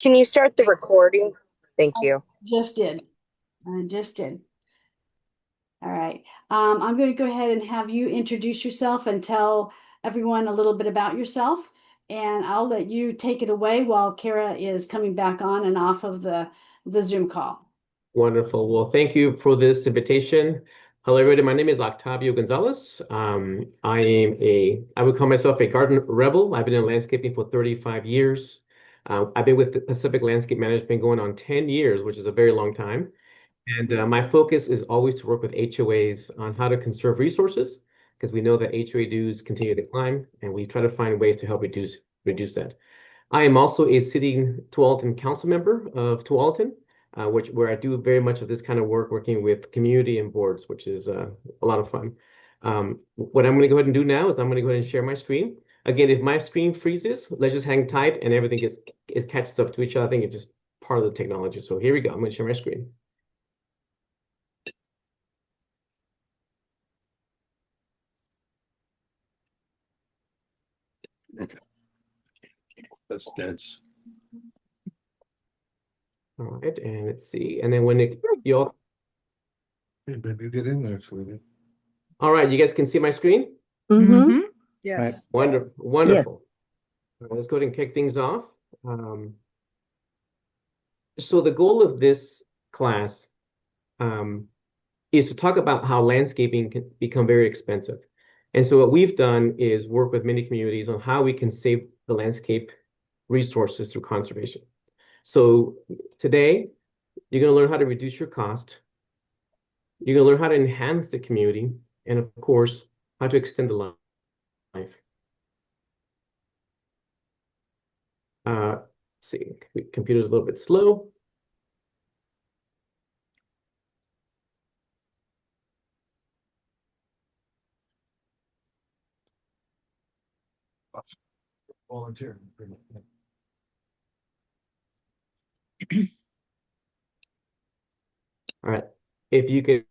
Can you start the recording? Thank I you. just did. I just did. All right. I'm going to go ahead and have you introduce yourself and tell everyone a little bit about yourself. And I'll let you take it away while Kara is coming back on and off of the Zoom call. Wonderful. Well, thank you for this invitation. Hello, everybody. My name is Octavio Gonzalez. I would call myself a garden rebel. I've been in landscaping for 35 years. I've been with the Pacific Landscape Management going on 10 years, which is a very long time. And my focus is always to work with HOAs on how to conserve resources, because we know that HOA dues continue to climb, and we try to find ways to help reduce that. I am also a sitting Tualatin council member of Tualatin, where I do very much of this kind of work, working with community and boards, which is a lot of fun. What I'm going to go ahead and do now is I'm going to go ahead and share my screen. Again, if my screen freezes, let's just hang tight and everything it catches up to each other. I think it's just part of the technology. So here we go. I'm going to share my screen. That's dense. All right, and let's see. And then when you all, Hey, baby, get in there, sweetie. all right, you guys can see my screen? Mm-hmm. Yes. Wonderful, wonderful. All right, let's go ahead and kick things off. So the goal of this class is to talk about how landscaping can become very expensive. And so what we've done is work with many communities on how we can save the landscape resources through conservation. So today, you're going to learn how to reduce your cost. You're going to learn how to enhance the community, and of course, how to extend the life. Let's see, the computer's a little bit slow. Volunteer. All right, if you could.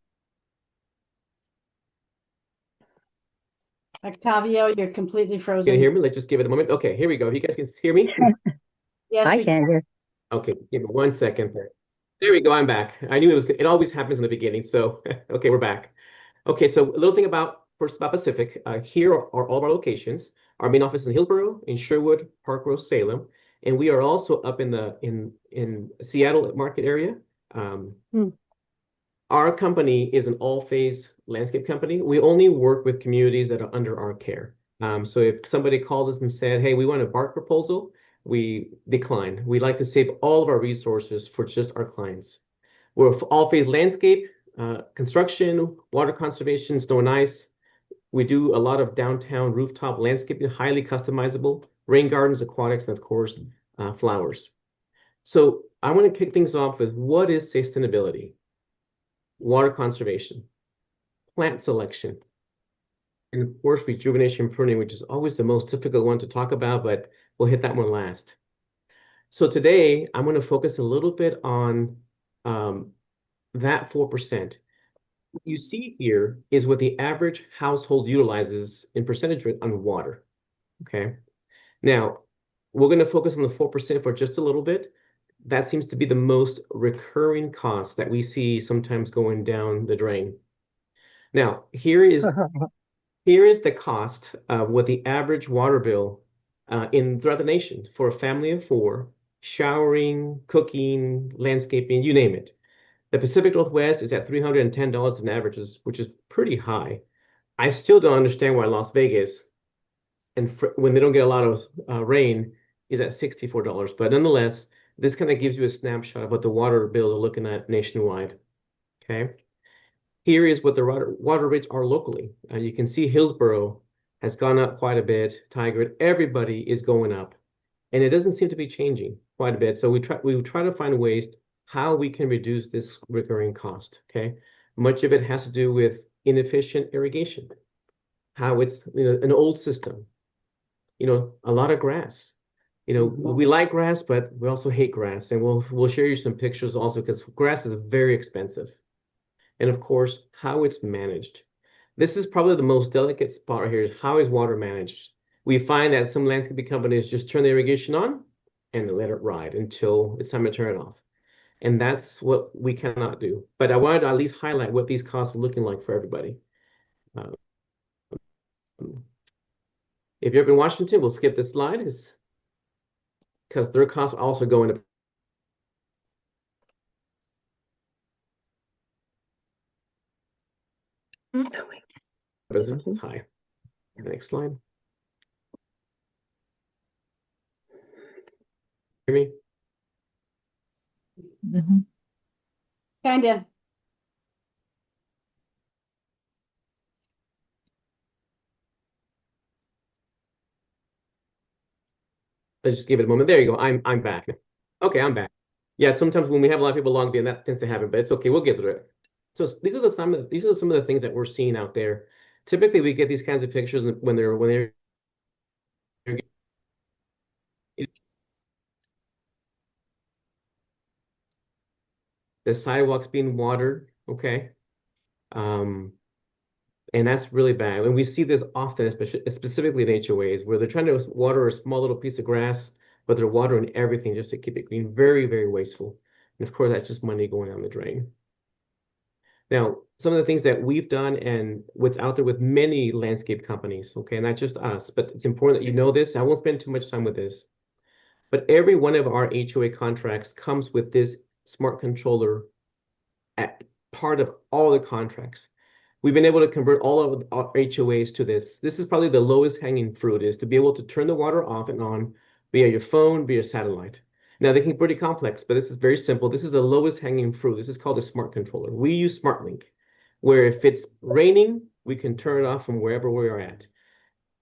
Octavio, you're completely frozen. Can you hear me? Let's just give it a moment. Okay, here we go. If you guys can hear me. Yes, I we can hear. Okay, give me 1 second there. There we go. I'm back. I knew it always happens in the beginning. So, okay, we're back. Okay, so a little thing first about Pacific. Here are all of our locations. Our main office in Hillsborough, in Sherwood, Park Rose, Salem, and we are also up in Seattle market area. Our company is an all-phase landscape company. We only work with communities that are under our care. So if somebody called us and said, "Hey, we want a bark proposal," we decline. We like to save all of our resources for just our clients. We're all-phase landscape, construction, water conservation, snow and ice. We do a lot of downtown rooftop landscaping, highly customizable, rain gardens, aquatics, and of course, flowers. So I want to kick things off with what is sustainability? Water conservation, plant selection, and of course, rejuvenation and pruning, which is always the most difficult one to talk about, but we'll hit that one last. So today, I'm going to focus a little bit on that 4%. What you see here is what the average household utilizes in percentage rate on water, okay? Now, we're going to focus on the 4% for just a little bit. That seems to be the most recurring cost that we see sometimes going down the drain. Now, here is the cost of what the average water bill throughout the nation for a family of four, showering, cooking, landscaping, you name it. The Pacific Northwest is at $310 an average, which is pretty high. I still don't understand why Las Vegas, and when they don't get a lot of rain, is at $64. But nonetheless, this kind of gives you a snapshot of what the water bills are looking at nationwide. Okay. Here is what the water rates are locally. You can see Hillsborough has gone up quite a bit. Tigard, everybody is going up, and it doesn't seem to be changing quite a bit. So we try to find ways how we can reduce this recurring cost. Okay, much of it has to do with inefficient irrigation, how it's an old system, a lot of grass. We like grass, but we also hate grass, and we'll share you some pictures also because grass is very expensive. And of course, how it's managed. This is probably the most delicate spot right here is how is water managed? We find that some landscaping companies just turn the irrigation on and let it ride until it's time to turn it off. And that's what we cannot do. But I wanted to at least highlight what these costs are looking like for everybody. Uh, if you're up in Washington, we'll skip this slide because their costs also go into business. It's high. Next slide. Hear me? Kind of. Let's just give it a moment. There you go. I'm back. Okay, I'm back. Yeah, sometimes when we have a lot of people logged in, that tends to happen, but it's okay. We'll get through it. So these are some of the things that we're seeing out there. Typically, we get these kinds of pictures when they're the sidewalks being watered. Okay. And that's really bad. And we see this often, specifically in HOAs, where they're trying to water a small little piece of grass, but they're watering everything just to keep it green. Very, very wasteful. And of course, that's just money going down the drain. Now, some of the things that we've done and what's out there with many landscape companies, okay, not just us, but it's important that you know this. I won't spend too much time with this, but every one of our HOA contracts comes with this smart controller at part of all the contracts. We've been able to convert all of our HOAs to this. This is probably the lowest hanging fruit, is to be able to turn the water off and on via your phone, via satellite. Now they can be pretty complex, but this is very simple. This is the lowest hanging fruit. This is called a smart controller. We use SmartLink, where if it's raining, we can turn it off from wherever we are at.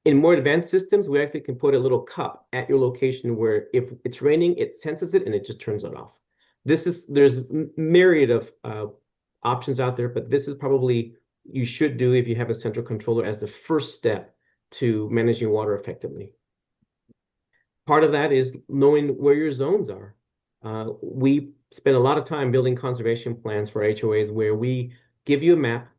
In more advanced systems, we actually can put a little cup at your location where if it's raining, it senses it and it just turns it off. There's myriad of options out there, but this is probably you should do if you have a central controller as the first step to managing water effectively. Part of that is knowing where your zones are. We spend a lot of time building conservation plans for HOAs where we give you a map,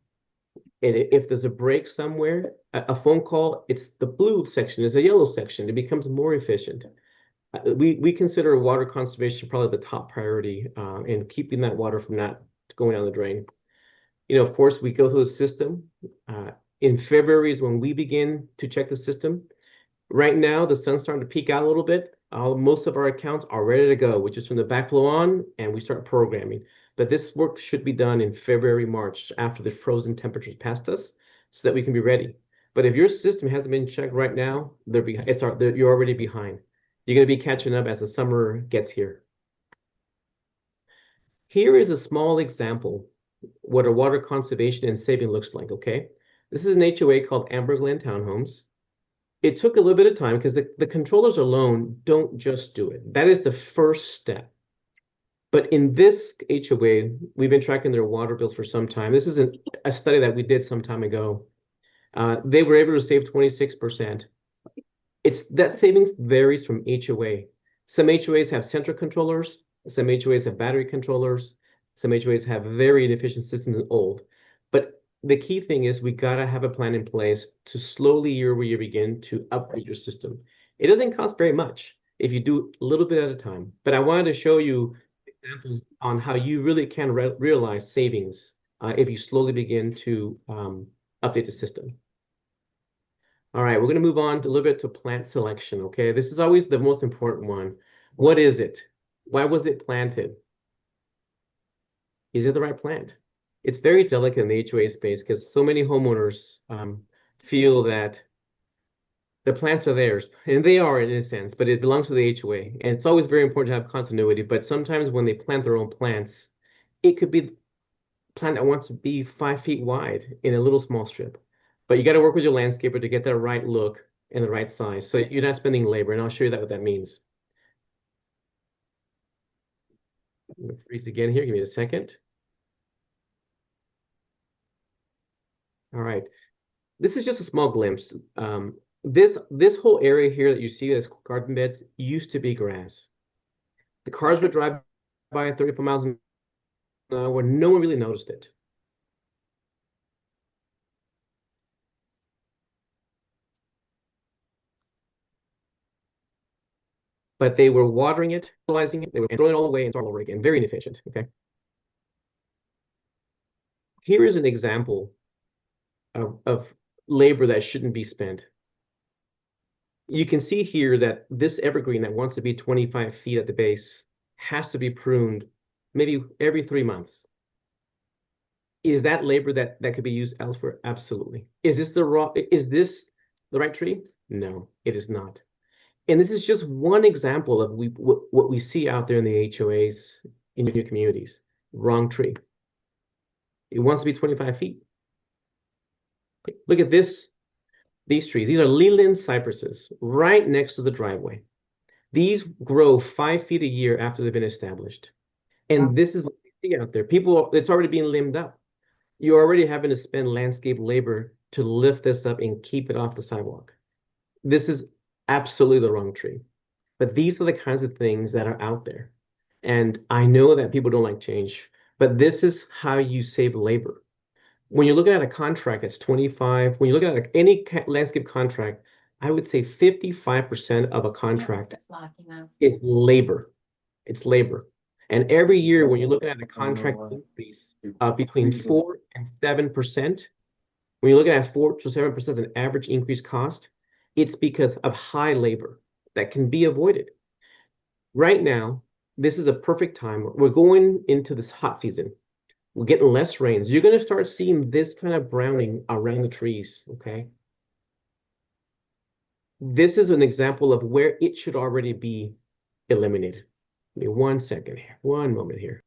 and if there's a break somewhere, a phone call, it's the blue section, is a yellow section. It becomes more efficient. We consider water conservation probably the top priority in keeping that water from not going down the drain. You know, of course, we go through the system. In February is when we begin to check the system. Right now, the sun's starting to peak out a little bit. Most of our accounts are ready to go. We just turn the backflow on and we start programming. But this work should be done in February, March, after the frozen temperatures passed us, so that we can be ready. But if your system hasn't been checked right now, you're already behind. You're going to be catching up as the summer gets here. Here is a small example what a water conservation and saving looks like, okay? This is an HOA called Amber Glen Townhomes. It took a little bit of time because the controllers alone don't just do it. That is the first step. But in this HOA, we've been tracking their water bills for some time. This is a study that we did some time ago. They were able to save 26%. That savings varies from HOA. Some HOAs have central controllers. Some HOAs have battery controllers. Some HOAs have very inefficient systems and old. But the key thing is we gotta have a plan in place to slowly year over year begin to upgrade your system. It doesn't cost very much if you do a little bit at a time. But I wanted to show you examples on how you really can realize savings if you slowly begin to update the system. All right, we're going to move on a little bit to plant selection, okay? This is always the most important one. What is it? Why was it planted? Is it the right plant? It's very delicate in the HOA space because so many homeowners feel that the plants are theirs, and they are in a sense, but it belongs to the HOA. And it's always very important to have continuity, but sometimes when they plant their own plants, it could be a plant that wants to be 5 feet wide in a little small strip. But you got to work with your landscaper to get that right look and the right size. So you're not spending labor, and I'll show you what that means. I'm going to freeze again here. Give me a second. All right. This is just a small glimpse. This whole area here that you see as garden beds used to be grass. The cars would drive by at 34 miles an hour. No one really noticed it. but they were watering it, fertilizing it, they were throwing it all away and starting all over again. Very inefficient, okay? Here is an example of labor that shouldn't be spent. You can see here that this evergreen that wants to be 25 feet at the base has to be pruned maybe every 3 months. Is that labor that could be used elsewhere? Absolutely. Is this the right tree? No, it is not. And this is just one example of what we see out there in the HOAs in your communities. Wrong tree. It wants to be 25 feet. Look at these trees. These are Leland cypresses right next to the driveway. These grow 5 feet a year after they've been established. And this is what we see out there. People, it's already being limbed up. You're already having to spend landscape labor to lift this up and keep it off the sidewalk. This is absolutely the wrong tree. But these are the kinds of things that are out there. And I know that people don't like change, but this is how you save labor. When you're looking at a contract that's 25, when you're looking at any landscape contract, I would say 55% of a contract is labor. It's labor. And every year when you're looking at a contract increase between 4 and 7%, when you're looking at 4 to 7% as an average increase cost, it's because of high labor that can be avoided. Right now, this is a perfect time. We're going into this hot season. We're getting less rains. You're going to start seeing this kind of browning around the trees, okay? This is an example of where it should already be eliminated. Give me 1 second here, 1 moment here.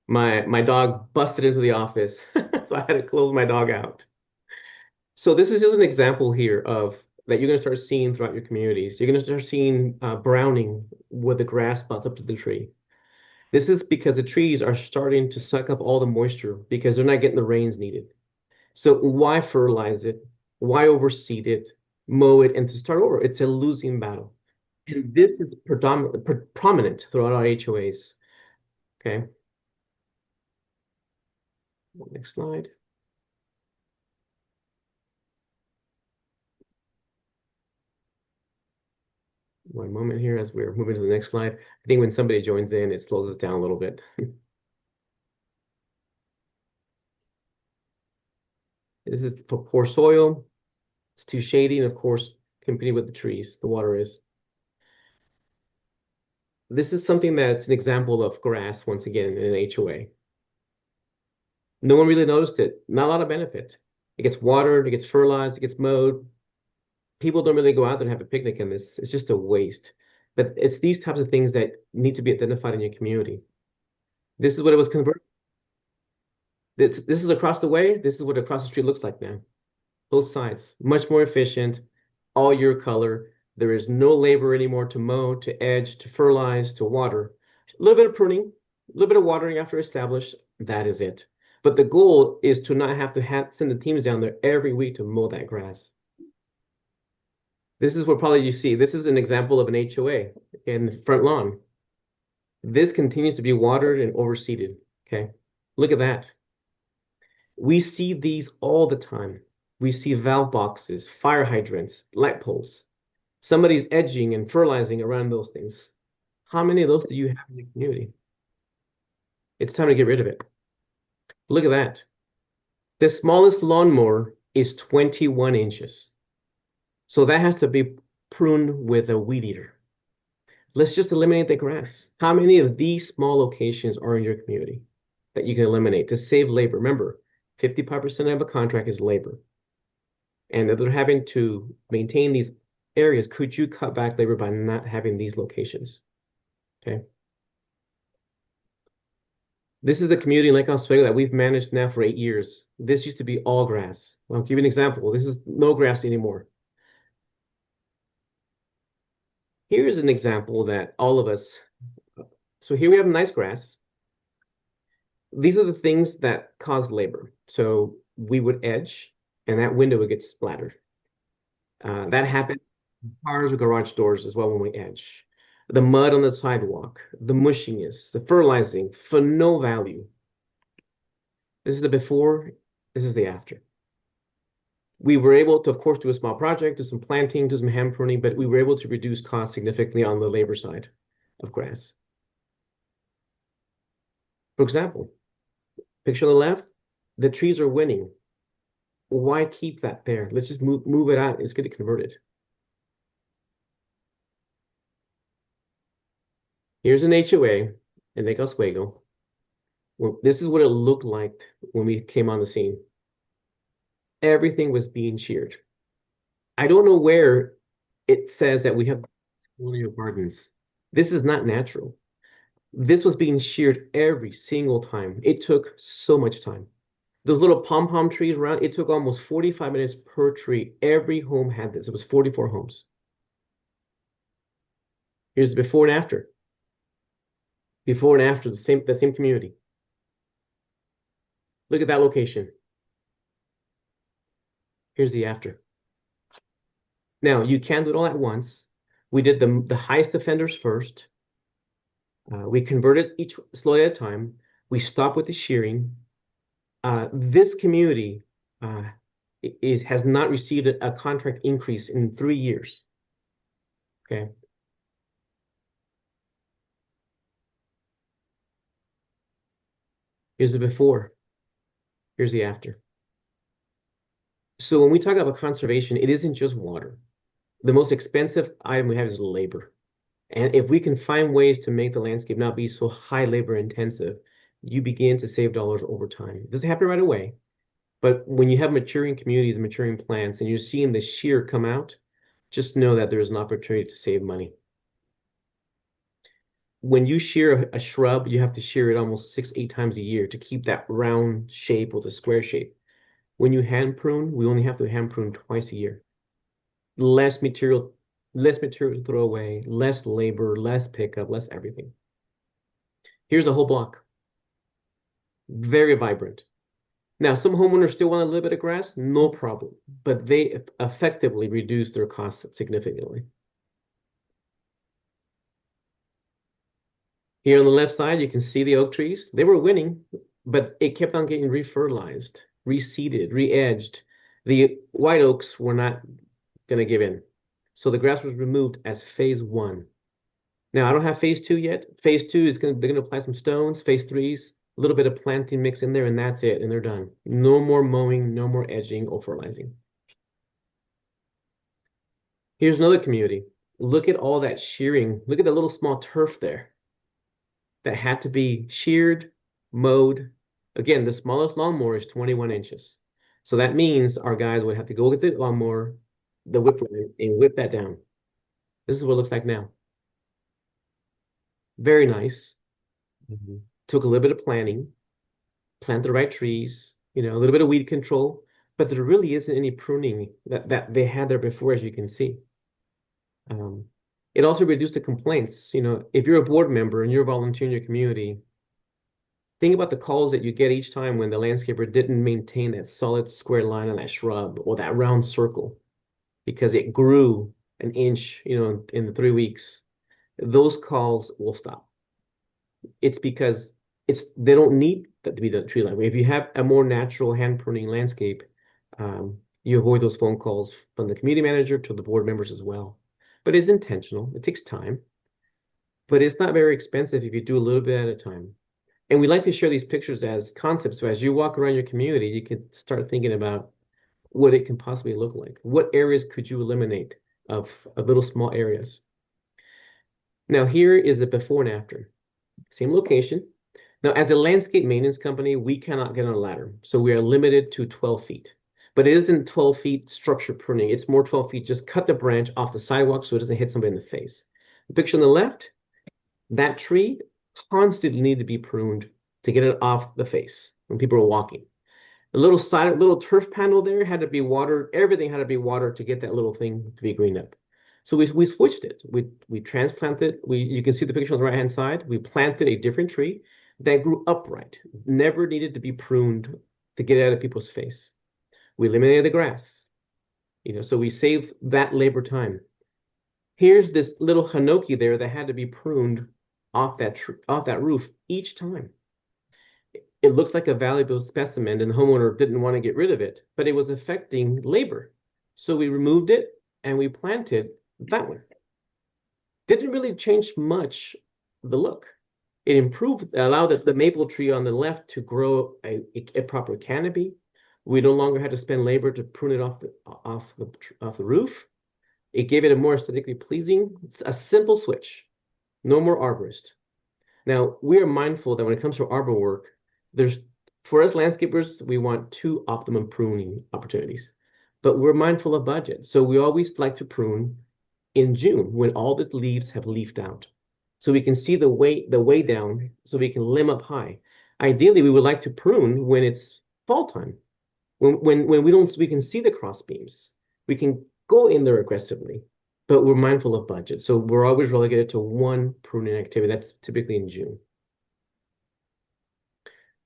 My dog busted into the office, so I had to close my dog out. So this is just an example here of that you're going to start seeing throughout your communities. You're going to start seeing browning where the grass butts up to the tree. This is because the trees are starting to suck up all the moisture because they're not getting the rains needed. So why fertilize it? Why overseed it, mow it, and to start over? It's a losing battle. And this is prominent throughout our HOAs. Okay. Next slide. 1 moment here as we're moving to the next slide. I think when somebody joins in, it slows us down a little bit. This is for poor soil. It's too shady, and of course, competing with the trees, the water is. This is something that's an example of grass, once again, in an HOA. No one really noticed it. Not a lot of benefit. It gets watered, it gets fertilized, it gets mowed. People don't really go out there and have a picnic in this. It's just a waste. But it's these types of things that need to be identified in your community. This is what it was converted. This is across the way. This is what across the street looks like now. Both sides, much more efficient, all year color. There is no labor anymore to mow, to edge, to fertilize, to water. A little bit of pruning, a little bit of watering after established. That is it. But the goal is to not have to send the teams down there every week to mow that grass. This is what probably you see. This is an example of an HOA in the front lawn. This continues to be watered and overseeded, okay? Look at that. We see these all the time. We see valve boxes, fire hydrants, light poles. Somebody's edging and fertilizing around those things. How many of those do you have in your community? It's time to get rid of it. Look at that. The smallest lawnmower is 21 inches. So that has to be pruned with a weed eater. Let's just eliminate the grass. How many of these small locations are in your community that you can eliminate to save labor? Remember, 55% of a contract is labor. And if they're having to maintain these areas, could you cut back labor by not having these locations? Okay. This is a community in Lake Oswego that we've managed now for 8 years. This used to be all grass. I'll give you an example. This is no grass anymore. Here's an example that all of us, so here we have nice grass. These are the things that cause labor. So we would edge and that window would get splattered. That happened cars or garage doors as well when we edge. The mud on the sidewalk, the mushiness, the fertilizing for no value. This is the before, this is the after. We were able to, of course, do a small project, do some planting, do some hand pruning, but we were able to reduce costs significantly on the labor side of grass. For example, picture on the left, the trees are winning. Why keep that there? Let's just move it out. It's going to convert it. Here's an HOA in Lake Oswego. This is what it looked like when we came on the scene. Everything was being sheared. I don't know where it says that we have gardens. This is not natural. This was being sheared every single time. It took so much time. Those little pom-pom trees around, it took almost 45 minutes per tree. Every home had this. It was 44 homes. Here's the before and after. Before and after, the same community. Look at that location. Here's the after. Now, you can't do it all at once. We did the highest offenders first. We converted each slowly at a time. We stopped with the shearing. This community has not received a contract increase in 3 years. Okay. Here's the before. Here's the after. So when we talk about conservation, it isn't just water. The most expensive item we have is labor. And if we can find ways to make the landscape not be so high labor intensive, you begin to save dollars over time. It doesn't happen right away, but when you have maturing communities and maturing plants and you're seeing the shear come out, just know that there's an opportunity to save money. When you shear a shrub, you have to shear it almost 6-8 times a year to keep that round shape or the square shape. When you hand prune, we only have to hand prune twice a year. Less material to throw away, less labor, less pickup, less everything. Here's a whole block. Very vibrant. Now, some homeowners still want a little bit of grass, no problem, but they effectively reduce their costs significantly. Here on the left side, you can see the oak trees. They were winning, but it kept on getting refertilized, reseeded, re-edged. The white oaks were not going to give in. So the grass was removed as phase 1. Now, I don't have phase 2 yet. Phase 2 is they're going to apply some stones. Phase 3's a little bit of planting mix in there, and that's it, and they're done. No more mowing, no more edging or fertilizing. Here's another community. Look at all that shearing. Look at the little small turf there that had to be sheared, mowed. Again, the smallest lawnmower is 21 inches. So that means our guys would have to go get the lawnmower, the whip, and whip that down. This is what it looks like now. Very nice. Took a little bit of planting, plant the right trees, a little bit of weed control, but there really isn't any pruning that they had there before, as you can see. It also reduced the complaints. If you're a board member and you're volunteering in your community, think about the calls that you get each time when the landscaper didn't maintain that solid square line on that shrub or that round circle because it grew an inch, in the 3 weeks. Those calls will stop. It's because they don't need that to be the tree line. If you have a more natural hand pruning landscape, you avoid those phone calls from the community manager to the board members as well. But it's intentional. It takes time, but it's not very expensive if you do a little bit at a time. And we like to share these pictures as concepts. So as you walk around your community, you can start thinking about what it can possibly look like. What areas could you eliminate of little small areas? Now here is the before and after. Same location. Now, as a landscape maintenance company, we cannot get on a ladder. So we are limited to 12 feet. But it isn't 12 feet structure pruning. It's more 12 feet. Just cut the branch off the sidewalk so it doesn't hit somebody in the face. The picture on the left, that tree constantly needed to be pruned to get it off the face when people are walking. The little turf panel there had to be watered. Everything had to be watered to get that little thing to be greened up. So we switched it. We transplanted. You can see the picture on the right-hand side. We planted a different tree that grew upright, never needed to be pruned to get it out of people's face. We eliminated the grass, so we saved that labor time. Here's this little hinoki there that had to be pruned off that roof each time. It looks like a valuable specimen, and the homeowner didn't want to get rid of it, but it was affecting labor. So we removed it and we planted that one. Didn't really change much the look. It improved, allowed the maple tree on the left to grow a proper canopy. We no longer had to spend labor to prune it off the roof. It gave it a more aesthetically pleasing, a simple switch. No more arborist. Now, we are mindful that when it comes to arbor work, for us landscapers, we want 2 optimum pruning opportunities, but we're mindful of budget. So we always like to prune in June when all the leaves have leafed out. So we can see the way down, so we can limb up high. Ideally, we would like to prune when it's fall time. When we can see the cross beams. We can go in there aggressively, but we're mindful of budget. So we're always relegated to 1 pruning activity. That's typically in June.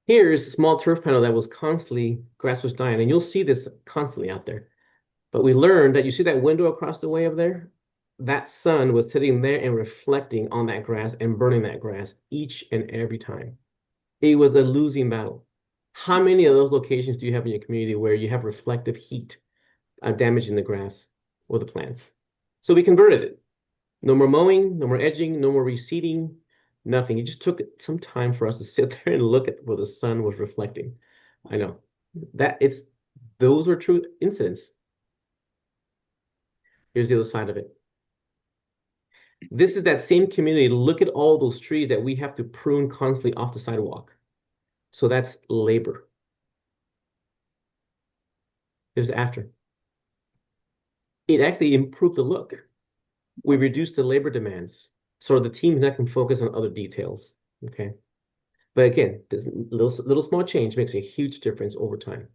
Here's a small turf panel that was grass was dying, and you'll see this constantly out there. But we learned that you see that window across the way up there? That sun was sitting there and reflecting on that grass and burning that grass each and every time. It was a losing battle. How many of those locations do you have in your community where you have reflective heat damaging the grass or the plants? So we converted it. No more mowing, no more edging, no more reseeding, nothing. It just took some time for us to sit there and look at where the sun was reflecting. I know those are true incidents. Here's the other side of it. This is that same community. Look at all those trees that we have to prune constantly off the sidewalk. So that's labor. Here's after. It actually improved the look. We reduced the labor demands, so the team now can focus on other details. Okay, but again, this little small change makes a huge difference over time.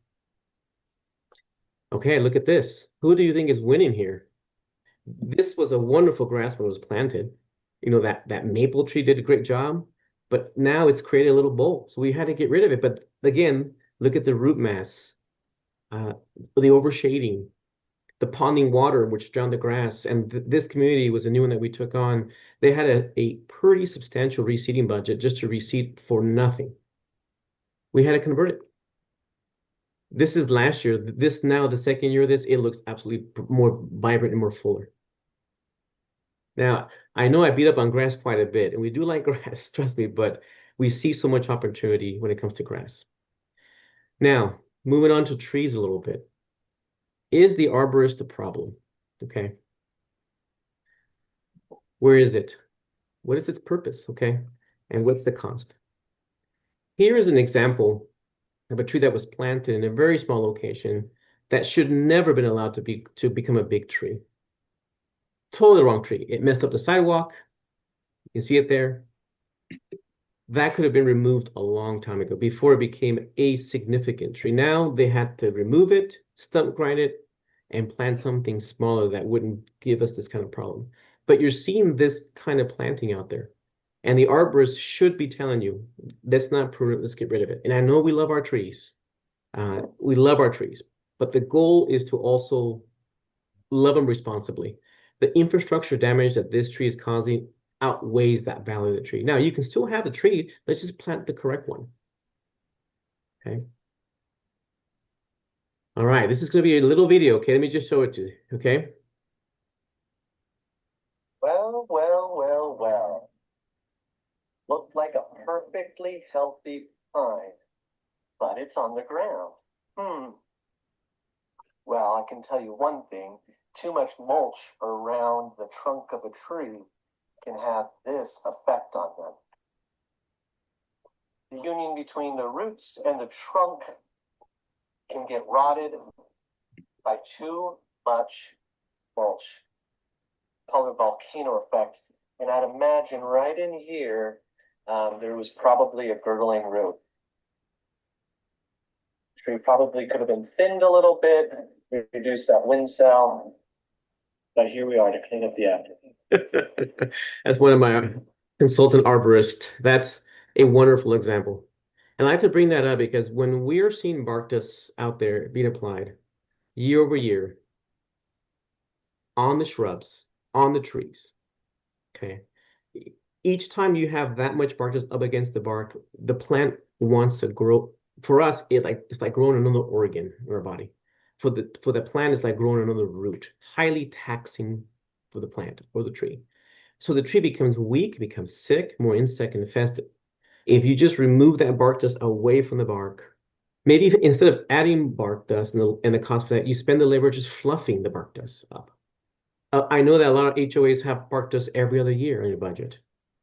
Okay, look at this. Who do you think is winning here? This was a wonderful grass when it was planted. You know, that maple tree did a great job, but now it's created a little bowl, so we had to get rid of it. But again, look at the root mass, the overshading, the ponding water, which drowned the grass. And this community was a new one that we took on. They had a pretty substantial reseeding budget just to reseed for nothing. We had to convert it. This is last year. This now, the second year of this, it looks absolutely more vibrant and more fuller. Now, I know I beat up on grass quite a bit, and we do like grass, trust me, but we see so much opportunity when it comes to grass. Now, moving on to trees a little bit. Is the arborist the problem? Okay. Where is it? What is its purpose? Okay. And what's the cost? Here is an example of a tree that was planted in a very small location that should never been allowed to become a big tree. Totally wrong tree. It messed up the sidewalk. You can see it there. That could have been removed a long time ago before it became a significant tree. Now they had to remove it, stump grind it, and plant something smaller that wouldn't give us this kind of problem. But you're seeing this kind of planting out there. And the arborist should be telling you, that's not prudent, let's get rid of it. And I know we love our trees. We love our trees. But the goal is to also love them responsibly. The infrastructure damage that this tree is causing outweighs that value of the tree. Now, you can still have the tree, let's just plant the correct one. Okay. All right, this is going to be a little video, okay? Let me just show it to you, okay? Well, well, well, well. Looked like a perfectly healthy pine, but it's on the ground. Well, I can tell you one thing. Too much mulch around the trunk of a tree can have this effect on them. The union between the roots and the trunk can get rotted by too much mulch, called a volcano effect. And I'd imagine right in here, there was probably a girdling root. The tree probably could have been thinned a little bit, reduce that wind cell. But here we are to clean up the after. As one of my consultant arborists, that's a wonderful example. And I like to bring that up because when we are seeing bark dust out there being applied year over year on the shrubs, on the trees. Okay. Each time you have that much bark dust up against the bark, the plant wants to grow. For us, it's like growing another organ in our body. For the plant, it's like growing another root, highly taxing for the plant or the tree. So the tree becomes weak, becomes sick, more insect infested. If you just remove that bark dust away from the bark, maybe instead of adding bark dust and the cost for that, you spend the labor just fluffing the bark dust up. I know that a lot of HOAs have bark dust every other year in your budget.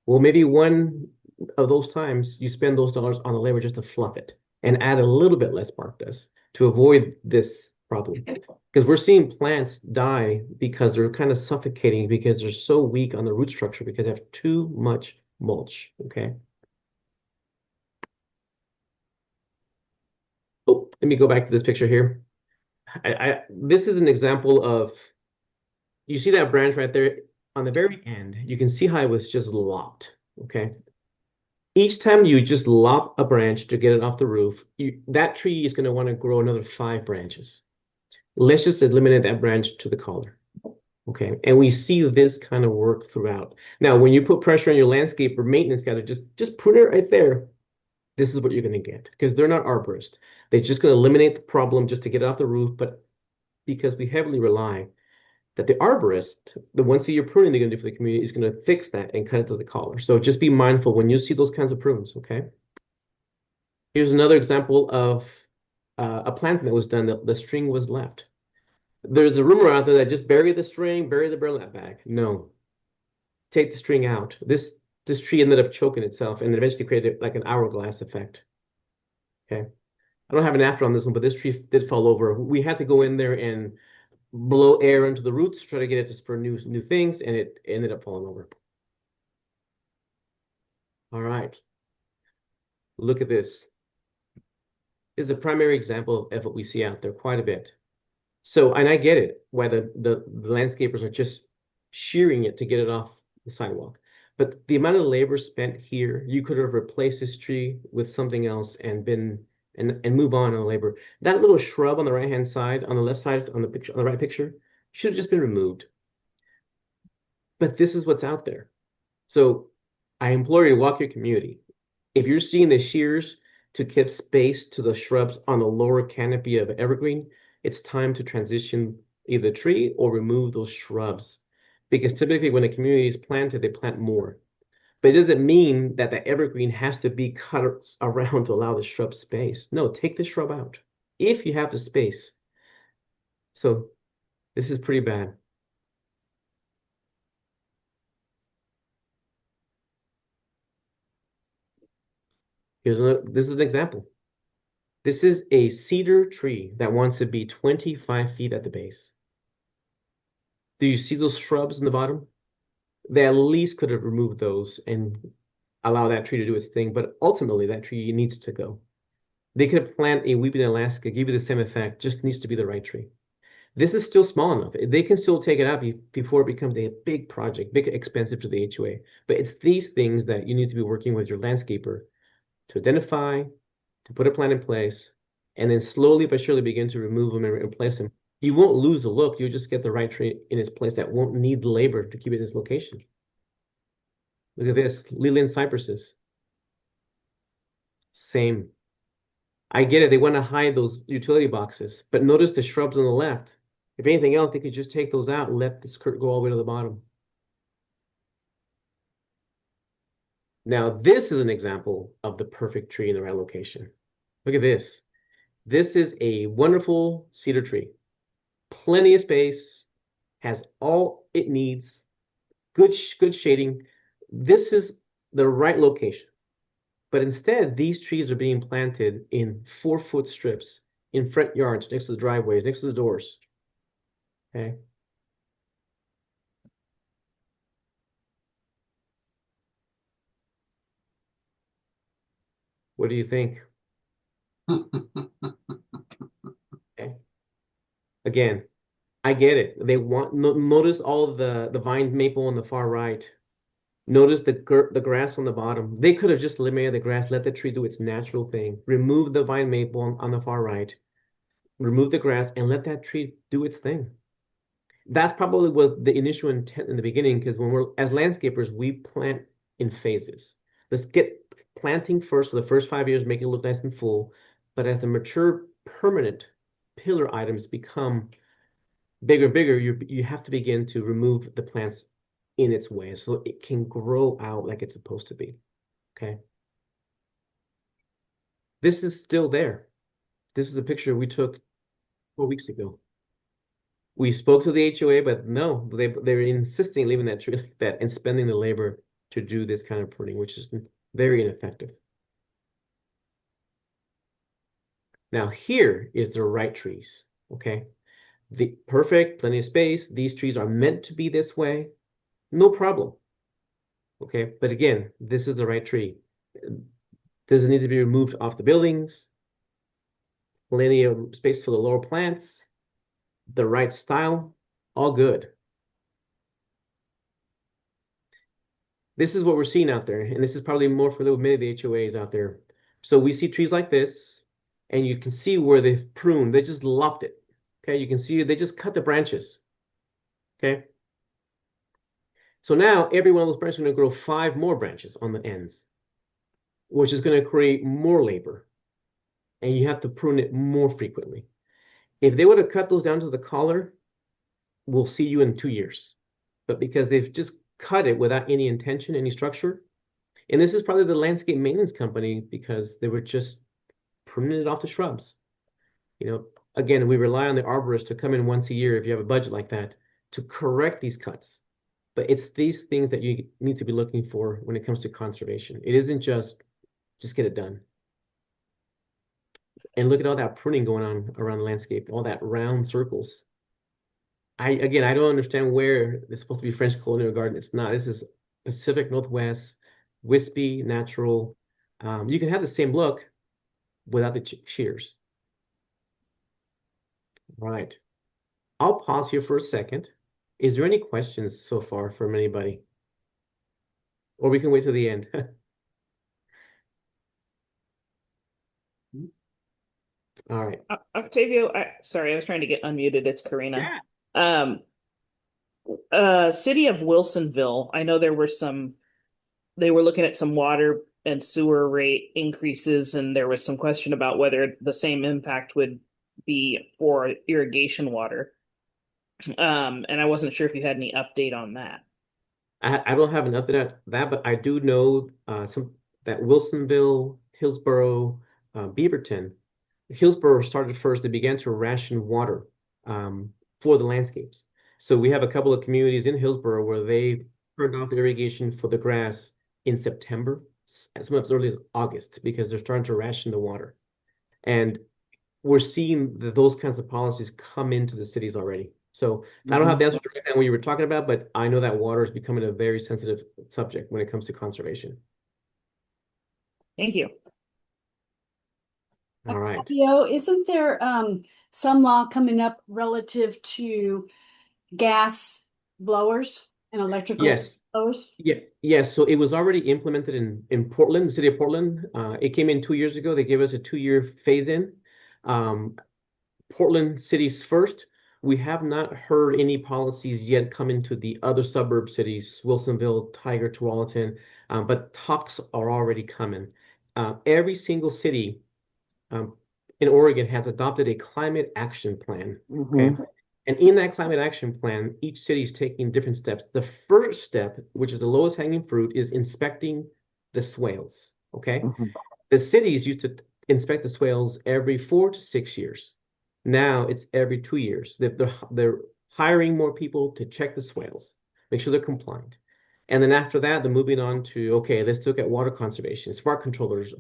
Well, maybe one of those times you spend those dollars on the labor just to fluff it and add a little bit less bark dust to avoid this problem. Because we're seeing plants die because they're kind of suffocating because they're so weak on the root structure because they have too much mulch. Okay. Oh, let me go back to this picture here. This is an example of, you see that branch right there on the very end, you can see how it was just lopped, okay? Each time you just lop a branch to get it off the roof, that tree is going to want to grow another 5 branches. Let's just eliminate that branch to the collar, okay? And we see this kind of work throughout. Now, when you put pressure on your landscaper maintenance guy to just prune it right there, this is what you're going to get because they're not arborists. They're just going to eliminate the problem just to get it off the roof, but because we heavily rely that the arborist, the ones that you're pruning they're going to do for the community, is going to fix that and cut it to the collar. So just be mindful when you see those kinds of prunes, okay? Here's another example of a planting that was done that the string was left. There's a rumor out there that just bury the string, bury the burlap bag. No. Take the string out. This tree ended up choking itself and eventually created like an hourglass effect. Okay. I don't have an after on this one, but this tree did fall over. We had to go in there and blow air into the roots, try to get it to spur new things, and it ended up falling over. All right. Look at this. This is a primary example of what we see out there quite a bit. So, and I get it, why the landscapers are just shearing it to get it off the sidewalk. But the amount of labor spent here, you could have replaced this tree with something else and move on the labor. That little shrub on the right-hand side, on the left side, on the picture, on the right picture, should have just been removed. But this is what's out there. So I implore you to walk your community. If you're seeing the shears to give space to the shrubs on the lower canopy of evergreen, it's time to transition either tree or remove those shrubs. Because typically when a community is planted, they plant more. But it doesn't mean that the evergreen has to be cut around to allow the shrub space. No, take the shrub out if you have the space. So this is pretty bad. This is an example. This is a cedar tree that wants to be 25 feet at the base. Do you see those shrubs in the bottom? They at least could have removed those and allow that tree to do its thing, but ultimately that tree needs to go. They could plant a weeping Alaska, give you the same effect, just needs to be the right tree. This is still small enough. They can still take it out before it becomes a big project, big expensive to the HOA. But it's these things that you need to be working with your landscaper to identify, to put a plan in place, and then slowly but surely begin to remove them and replace them. You won't lose the look. You'll just get the right tree in its place that won't need labor to keep it in its location. Look at this, Leland cypresses. Same. I get it. They want to hide those utility boxes, but notice the shrubs on the left. If anything else, they could just take those out and let the skirt go all the way to the bottom. Now, this is an example of the perfect tree in the right location. Look at this. This is a wonderful cedar tree. Plenty of space, has all it needs, good shading. This is the right location. But instead, these trees are being planted in 4-foot strips in front yards, next to the driveways, next to the doors. Okay. What do you think? Okay. Again, I get it. They want notice all of the vine maple on the far right. Notice the grass on the bottom. They could have just eliminated the grass, let the tree do its natural thing. Remove the vine maple on the far right. Remove the grass and let that tree do its thing. That's probably what the initial intent in the beginning, because when we're as landscapers, we plant in phases. Let's get planting first for the first 5 years, make it look nice and full. But as the mature permanent pillar items become bigger and bigger, you have to begin to remove the plants in its way so it can grow out like it's supposed to be. Okay. This is still there. This is a picture we took 4 weeks ago. We spoke to the HOA, but no, they're insisting leaving that tree like that and spending the labor to do this kind of pruning, which is very ineffective. Now here is the right trees, okay? The perfect, plenty of space. These trees are meant to be this way, no problem. Okay, but again, this is the right tree. Does it need to be removed off the buildings? Plenty of space for the lower plants. The right style, all good. This is what we're seeing out there, and this is probably more for many of the HOAs out there. So we see trees like this, and you can see where they've pruned. They just lopped it. Okay, you can see they just cut the branches. Okay. So now every one of those branches is going to grow 5 more branches on the ends, which is going to create more labor, and you have to prune it more frequently. If they would have cut those down to the collar, we'll see you in 2 years. But because they've just cut it without any intention, any structure, and this is probably the landscape maintenance company because they were just pruning it off the shrubs. You know, again, we rely on the arborist to come in once a year if you have a budget like that to correct these cuts. But it's these things that you need to be looking for when it comes to conservation. It isn't just get it done. And look at all that pruning going on around the landscape, all that round circles. I don't understand where it's supposed to be French colonial garden. It's not. This is Pacific Northwest, wispy, natural. You can have the same look without the shears. Right. I'll pause here for a second. Is there any questions so far from anybody? Or we can wait till the end. All right. Octavio, sorry, I was trying to get unmuted. It's Karina. City of Wilsonville, I know they were looking at some water and sewer rate increases, and there was some question about whether the same impact would be for irrigation water. And I wasn't sure if you had any update on that. I don't have an update on that, but I do know that Wilsonville, Hillsborough, Beaverton. Hillsborough started first. They began to ration water for the landscapes. So we have a couple of communities in Hillsborough where they turned off the irrigation for the grass in September, sometimes as early as August, because they're starting to ration the water. And we're seeing those kinds of policies come into the cities already. So I don't have the answer to what you were talking about, but I know that water is becoming a very sensitive subject when it comes to conservation. Thank you. All right. Octavio, isn't there some law coming up relative to gas blowers and electrical Yes. blowers? Yes. So it was already implemented in Portland, the city of Portland. It came in 2 years ago. They gave us a 2-year phase-in. Portland cities first. We have not heard any policies yet come into the other suburb cities, Wilsonville, Tiger, Tualatin, but talks are already coming. Every single city in Oregon has adopted a climate action plan. Okay. And in that climate action plan, each city is taking different steps. The first step, which is the lowest hanging fruit, is inspecting the swales. Okay. The cities used to inspect the swales every 4 to 6 years. Now it's every 2 years. They're hiring more people to check the swales, make sure they're compliant. And then after that, they're moving on to, okay, let's look at water conservation, spark controllers,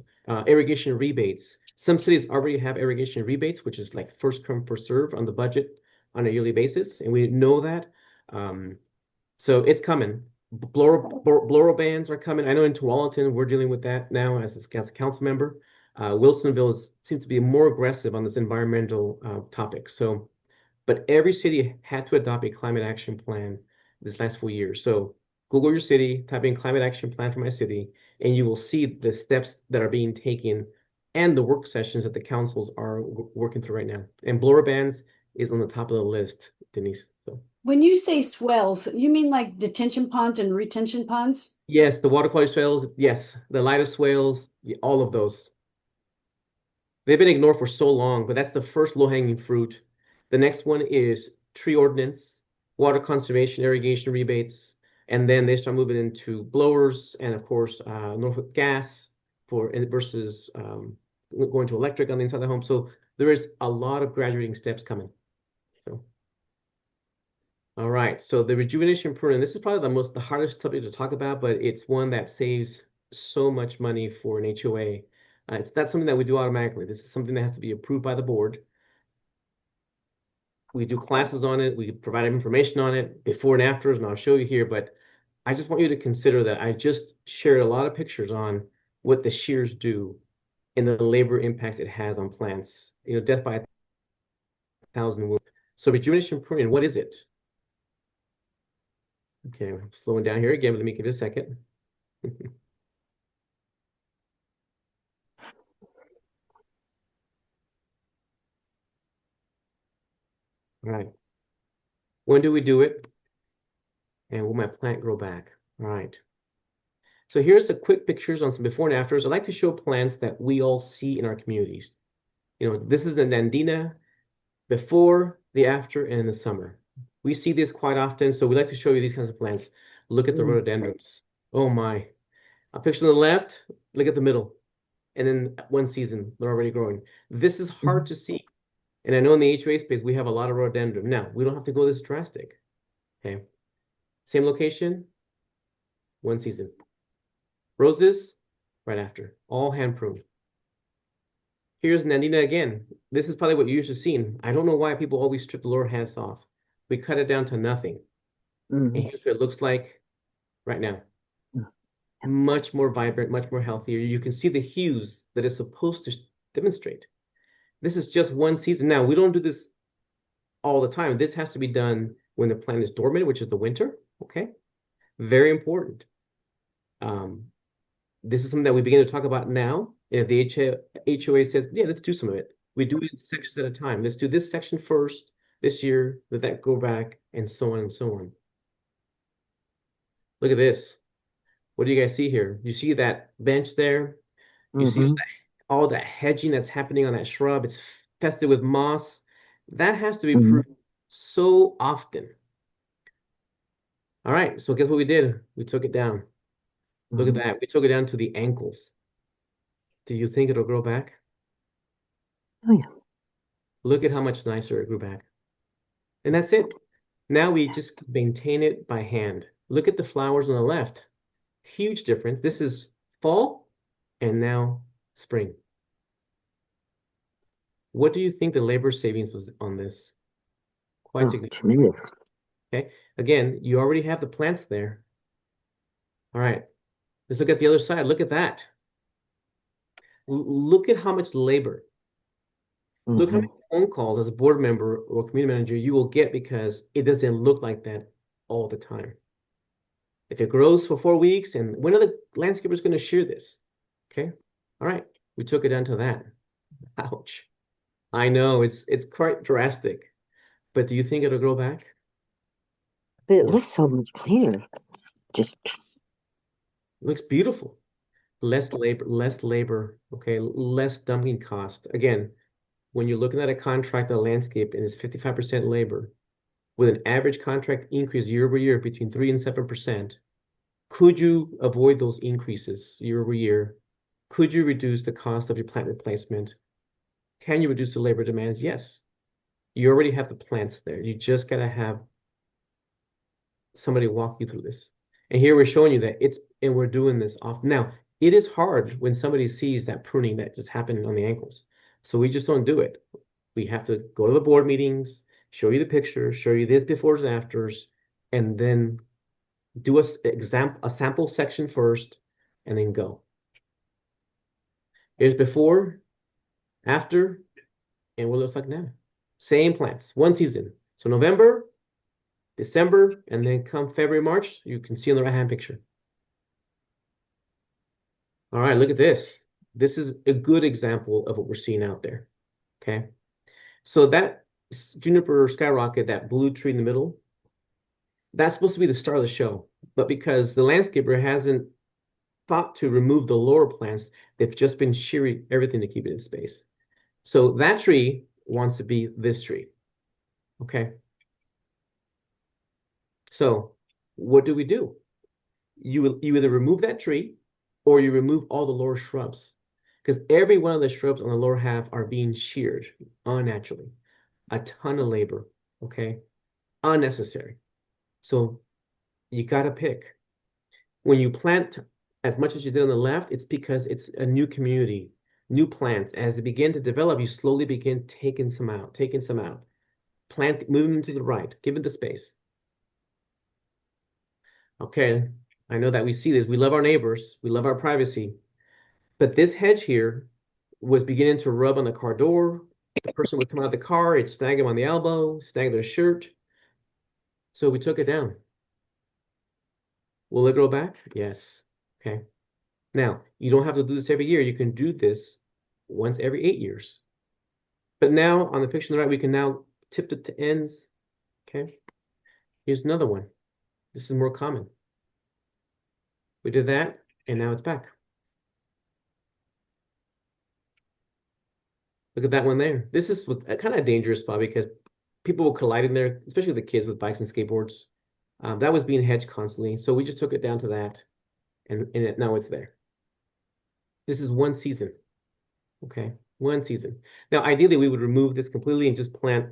irrigation rebates. Some cities already have irrigation rebates, which is like first come, first serve on the budget on a yearly basis. And we know that. So it's coming. Blower bans are coming. I know in Tualatin, we're dealing with that now as a council member. Wilsonville seems to be more aggressive on this environmental topic. So, but every city had to adopt a climate action plan this last 4 years. So Google your city, type in climate action plan for my city, and you will see the steps that are being taken and the work sessions that the councils are working through right now. And blower bans is on the top of the list, Denise. So When you say swells, you mean like detention ponds and retention ponds? Yes, the water quality swales. Yes, the lightest swales, all of those. They've been ignored for so long, but that's the first low-hanging fruit. The next one is tree ordinance, water conservation, irrigation rebates, and then they start moving into blowers and, of course, Norfolk gas for versus going to electric on the inside of the home. So there is a lot of graduating steps coming. So, all right. So the rejuvenation pruning, this is probably the hardest subject to talk about, but it's one that saves so much money for an HOA. It's not something that we do automatically. This is something that has to be approved by the board. We do classes on it. We provide information on it, before and afters, and I'll show you here. But I just want you to consider that I just shared a lot of pictures on what the shears do and the labor impact it has on plants. Death by 1,000 wounds. So rejuvenation pruning, what is it? Okay, I'm slowing down here again, but let me give it a second. All right. When do we do it? And will my plant grow back? All right. So here's the quick pictures on some before and afters. I like to show plants that we all see in our communities. This is the Nandina before, the after, and in the summer. We see this quite often, so we like to show you these kinds of plants. Look at the rhododendrons. Oh my. A picture on the left, look at the middle. And then one season, they're already growing. This is hard to see. And I know in the HOA space, we have a lot of rhododendron. Now, we don't have to go this drastic. Okay. Same location, one season. Roses, right after. All hand pruned. Here's Nandina again. This is probably what you're used to seeing. I don't know why people always strip the lower halves off. We cut it down to nothing. And here's what it looks like right now. Much more vibrant, much more healthier. You can see the hues that it's supposed to demonstrate. This is just one season. Now, we don't do this all the time. This has to be done when the plant is dormant, which is the winter. Okay? Very important. This is something that we begin to talk about now. And if the HOA says, yeah, let's do some of it. We do it in sections at a time. Let's do this section first, this year, let that go back, and so on and so on. Look at this. What do you guys see here? You see that bench there? You see all that hedging that's happening on that shrub. It's infested with moss. That has to be pruned so often. All right, so guess what we did? We took it down. Look at that. We took it down to the ankles. Do you think it'll grow back? Oh, yeah. Look at how much nicer it grew back. And that's it. Now we just maintain it by hand. Look at the flowers on the left. Huge difference. This is fall and now spring. What do you think the labor savings was on this? Quite significant. Tremendous. Okay. Again, you already have the plants there. All right. Let's look at the other side. Look at that. Look at how much labor. Look how many phone calls as a board member or community manager you will get because it doesn't look like that all the time. If it grows for 4 weeks, and when are the landscapers going to shear this? Okay. All right. We took it down to that. Ouch. I know it's quite drastic, but do you think it'll grow back? But it looks so much cleaner. Just Looks beautiful. Less labor, okay, less dumping cost. Again, when you're looking at a contract, a landscape, and it's 55% labor, with an average contract increase year over year between 3 and 7%, could you avoid those increases year over year? Could you reduce the cost of your plant replacement? Can you reduce the labor demands? Yes. You already have the plants there. You just gotta have somebody walk you through this. And here we're showing you that and we're doing this often. Now, it is hard when somebody sees that pruning that just happened on the ankles. So we just don't do it. We have to go to the board meetings, show you the pictures, show you this befores and afters, and then do a sample section first, and then go. Here's before, after, and what it looks like now. Same plants, one season. So November, December, and then come February, March, you can see on the right-hand picture. All right, look at this. This is a good example of what we're seeing out there, okay? So that juniper skyrocket, that blue tree in the middle, that's supposed to be the star of the show. But because the landscaper hasn't thought to remove the lower plants, they've just been shearing everything to keep it in space. So that tree wants to be this tree. Okay. So what do? You either remove that tree or you remove all the lower shrubs. Because every one of the shrubs on the lower half are being sheared unnaturally. A ton of labor. Okay. Unnecessary. So you gotta pick. When you plant as much as you did on the left, it's because it's a new community, new plants. As they begin to develop, you slowly begin taking some out, plant, moving them to the right, give it the space. Okay, I know that we see this. We love our neighbors, we love our privacy, but this hedge here was beginning to rub on the car door. The person would come out of the car, it'd snag them on the elbow, snag their shirt. So we took it down. Will it grow back? Yes. Okay. Now, you don't have to do this every year. You can do this once every 8 years. But now on the picture on the right, we can now tip it to ends. Okay. Here's another one. This is more common. We did that, and now it's back. Look at that one there. This is a kind of dangerous spot because people will collide in there, especially the kids with bikes and skateboards. That was being hedged constantly. So we just took it down to that, and now it's there. This is one season. Okay, one season. Now, ideally, we would remove this completely and just plant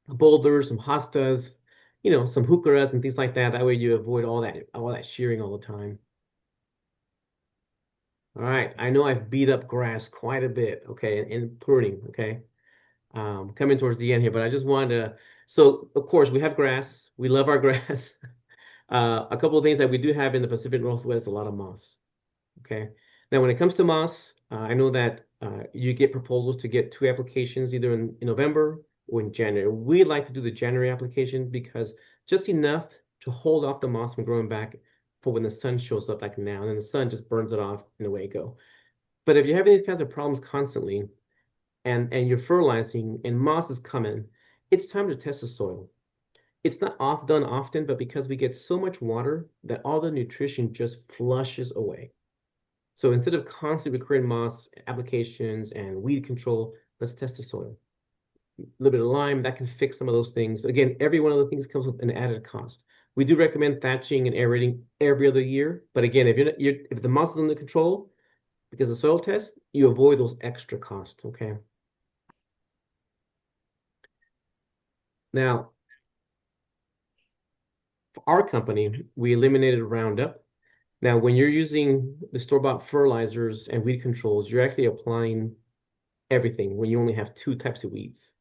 boulders, some hostas, some heucheras and things like that. That way you avoid all that shearing all the time. All right, I know I've beat up grass quite a bit, okay, and pruning, okay. Coming towards the end here, but I just wanted to, so of course we have grass, we love our grass. A couple of things that we do have in the Pacific Northwest, a lot of moss, okay. Now, when it comes to moss, I know that you get proposals to get 2 applications either in November or in January. We like to do the January application because just enough to hold off the moss from growing back for when the sun shows up like now, and then the sun just burns it off and away you go. But if you're having these kinds of problems constantly and you're fertilizing and moss is coming, it's time to test the soil. It's not done often, but because we get so much water that all the nutrition just flushes away. So instead of constantly recurring moss applications and weed control, let's test the soil. A little bit of lime, that can fix some of those things. Again, every one of the things comes with an added cost. We do recommend thatching and aerating every other year. But again, if the moss is under control, because of soil test, you avoid those extra costs, okay? Now, for our company, we eliminated Roundup. Now, when you're using the store-bought fertilizers and weed controls, you're actually applying everything when you only have 2 types of weeds.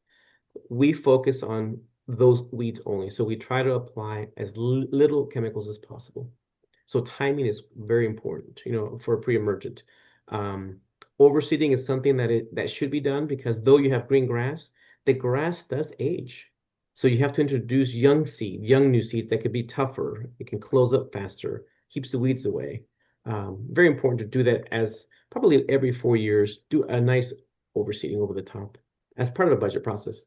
We focus on those weeds only. So we try to apply as little chemicals as possible. So timing is very important, for a pre-emergent. Overseeding is something that should be done because though you have green grass, the grass does age. So you have to introduce young new seeds that could be tougher. It can close up faster, keeps the weeds away. Very important to do that as probably every 4 years, do a nice overseeding over the top as part of a budget process.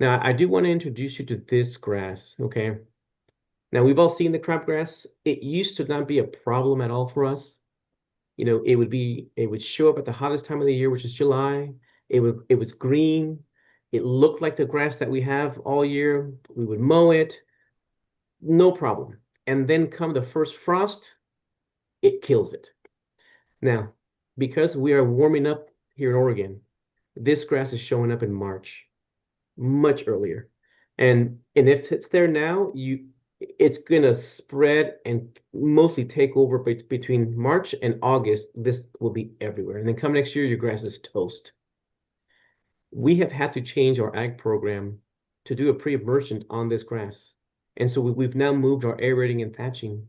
Now, I do want to introduce you to this grass, okay? Now, we've all seen the crabgrass. It used to not be a problem at all for us. It would show up at the hottest time of the year, which is July. It was green. It looked like the grass that we have all year. We would mow it, no problem. And then come the first frost, it kills it. Now, because we are warming up here in Oregon, this grass is showing up in March, much earlier. And if it's there now, it's gonna spread and mostly take over between March and August. This will be everywhere. And then come next year, your grass is toast. We have had to change our ag program to do a pre-emergent on this grass. And so we've now moved our aerating and thatching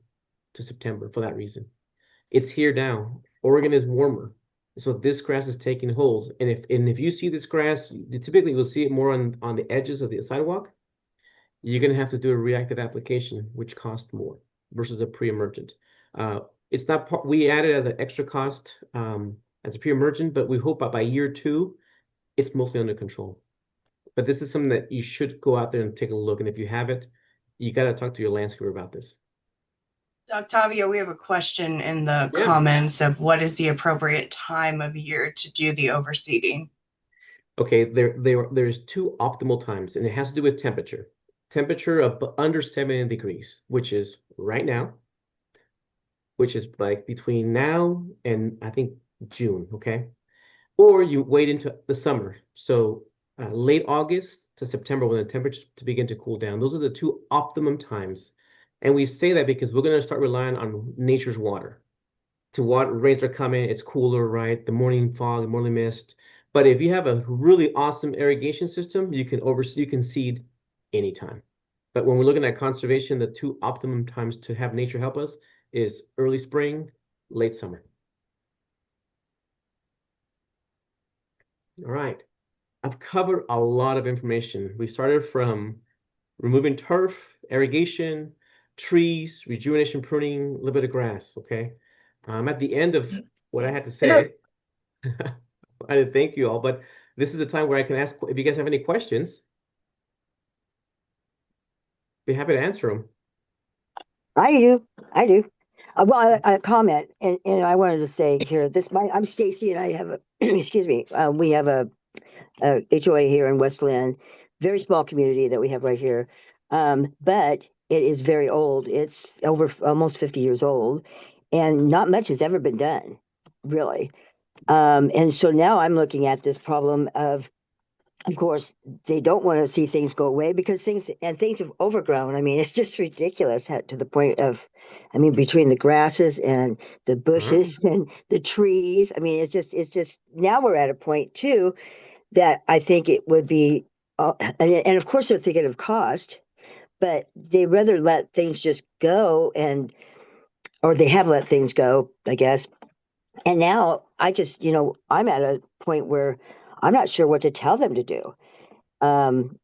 to September for that reason. It's here now. Oregon is warmer. So this grass is taking hold. And if you see this grass, you typically will see it more on the edges of the sidewalk. You're going to have to do a reactive application, which costs more versus a pre-emergent. It's not we add it as an extra cost as a pre-emergent, but we hope by year 2, it's mostly under control. But this is something that you should go out there and take a look. And if you have it, you got to talk to your landscaper about this. Octavio, we have a question in the Yeah. comments of what is the appropriate time of year to do the overseeding? Okay, there's two optimal times, and it has to do with temperature. Temperature of under 70 degrees, which is right now, which is like between now and I think June, okay? Or you wait into the summer. So late August to September when the temperatures to begin to cool down. Those are the two optimum times. And we say that because we're going to start relying on nature's water. To what rains are coming, it's cooler, right? The morning fog, the morning mist. But if you have a really awesome irrigation system, you can seed anytime. But when we're looking at conservation, the two optimum times to have nature help us is early spring, late summer. All right. I've covered a lot of information. We started from removing turf, irrigation, trees, rejuvenation, pruning, a little bit of grass, okay? I'm at the end of what I had to say. I did thank you all, but this is the time where I can ask if you guys have any questions. Be happy to answer them. I do. I do. Well, I comment, and I wanted to say here, I'm Stacy, and I have a, excuse me, we have a HOA here in Westland, very small community that we have right here. But it is very old. It's over almost 50 years old, and not much has ever been done, really. And so now I'm looking at this problem of course, they don't want to see things go away because things have overgrown. I mean, it's just ridiculous to the point of, I mean, between the grasses and the bushes and the trees. I mean, it's just now we're at a point too that I think it would be, and of course they're thinking of cost, but they rather let things just go or they have let things go, I guess. And now I'm at a point where I'm not sure what to tell them to do. Um,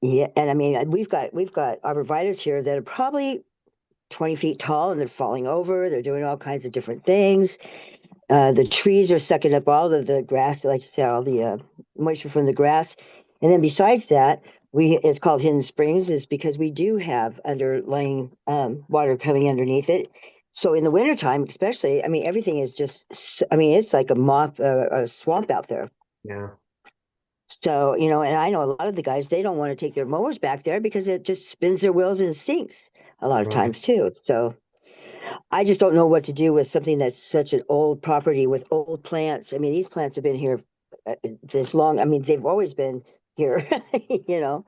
yeah, and I mean, we've got arborvitaes here that are probably 20 feet tall and they're falling over. They're doing all kinds of different things. The trees are sucking up all of the grass, like you said, all the moisture from the grass. And then besides that, it's called hidden springs, is because we do have underlying water coming underneath it. So in the wintertime, especially, I mean, everything is I mean, it's like a swamp out there. Yeah. So, and I know a lot of the guys, they don't want to take their mowers back there because it just spins their wheels and stinks a lot of Right. times too. So I just don't know what to do with something that's such an old property with old plants. I mean, these plants have been here this long. I mean, they've always been here, you know.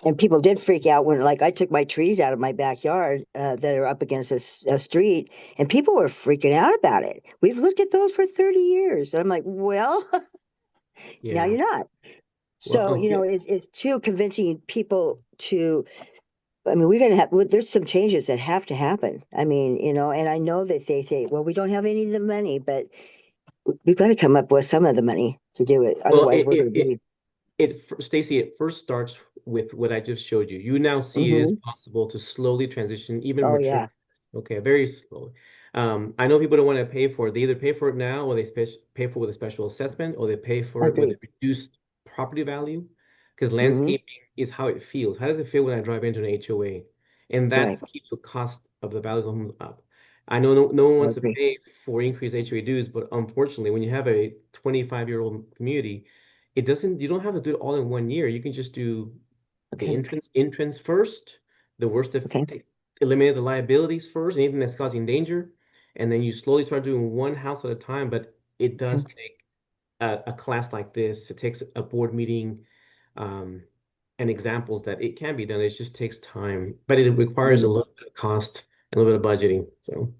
And people did freak out when, like, I took my trees out of my backyard that are up against a street, and people were freaking out about it. We've looked at those for 30 years. And I'm like, well, now Yeah. you're not. So, Well, yeah. it's too convincing people to. I mean, there's some changes that have to happen. I mean, and I know that they say, well, we don't have any of the money, but we've got to come up with some of the money to do it. Well, Otherwise, we're going to be. Stacy, it first starts with what I just showed you. You now see it is possible to slowly transition, even Oh, mature. yeah. Okay, very slowly. I know people don't want to pay for it. They either pay for it now, or they pay for it with a special assessment, or they pay for it with a Agreed. reduced property value. Because Hmm. landscaping is how it feels. How does it feel when I drive into an HOA? And Right. that keeps the cost of the values of homes up. I know no one I wants to agree. pay for increased HOA dues, but unfortunately, when you have a 25-year-old community, you don't have to do it all in 1 year. You can just do the Okay. entrance first, the worst of Okay. eliminate the liabilities first, anything that's causing danger, and then you slowly start doing one house at a time. But it does take a class like this. It takes a board meeting, um, and examples that it can be done. It just takes time, but it requires a Mhm. little bit of cost, a little bit of budgeting. So.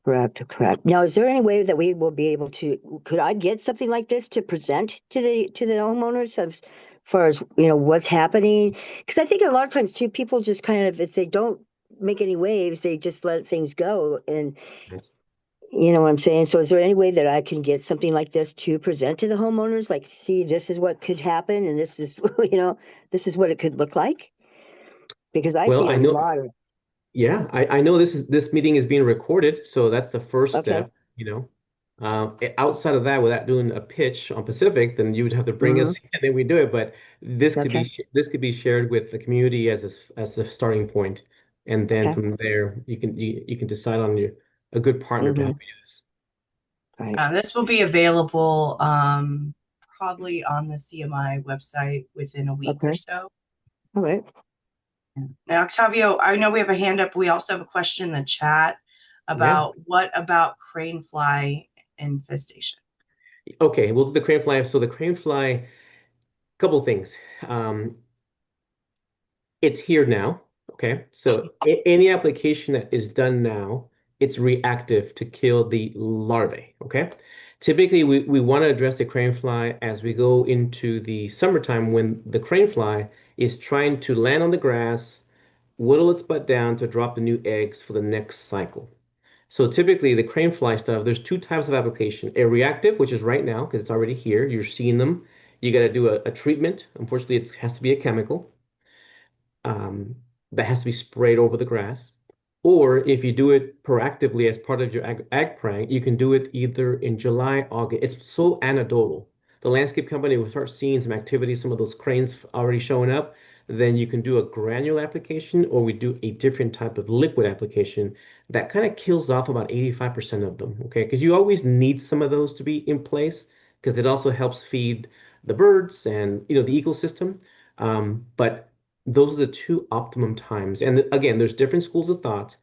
Correct. Correct. Now, is there any way that we will be able to? Could I get something like this to present to the homeowners as far as what's happening? Because I think a lot of times too, people just kind of, if they don't make any waves, they just let things go, and Yes. you know what I'm saying? So is there any way that I can get something like this to present to the homeowners? Like, see, this is what could happen and this is, this is what it could look like? Because I Well, see I a know. lot of, Yeah, I know this meeting is being recorded, so that's the first okay, step. Outside of that, without doing a pitch on Pacific, then you would have to bring Hmm. us and then we do it. But Okay. this could be shared with the community as as a starting point, and then Okay. from there you can decide on a good partner to Hmm. help you do this. Right. This will be available probably on the CMI website within a week or Okay. so. All right. Now, Octavio, I know we have a hand up. We also have a question in the chat Yeah. about what about crane fly infestation? Okay. Well, the crane fly. So the crane fly, couple things. Um, it's here now. Okay. So any application that is done now, it's reactive to kill the larvae. Okay. Typically, we want to address the crane fly as we go into the summertime when the crane fly is trying to land on the grass, whittle its butt down to drop the new eggs for the next cycle. So typically, the crane fly stuff, there's two types of application. A reactive, which is right now because it's already here, you're seeing them. You got to do a treatment. Unfortunately, it has to be a chemical um, that has to be sprayed over the grass. Or if you do it proactively as part of your ag prank, you can do it either in July, August. It's so anecdotal. The landscape company will start seeing some activity, some of those cranes already showing up. Then you can do a granule application, or we do a different type of liquid application that kind of kills off about 85% of them. Okay, because you always need some of those to be in place because it also helps feed the birds and the ecosystem. But those are the two optimum times. And again, there's different schools of thought.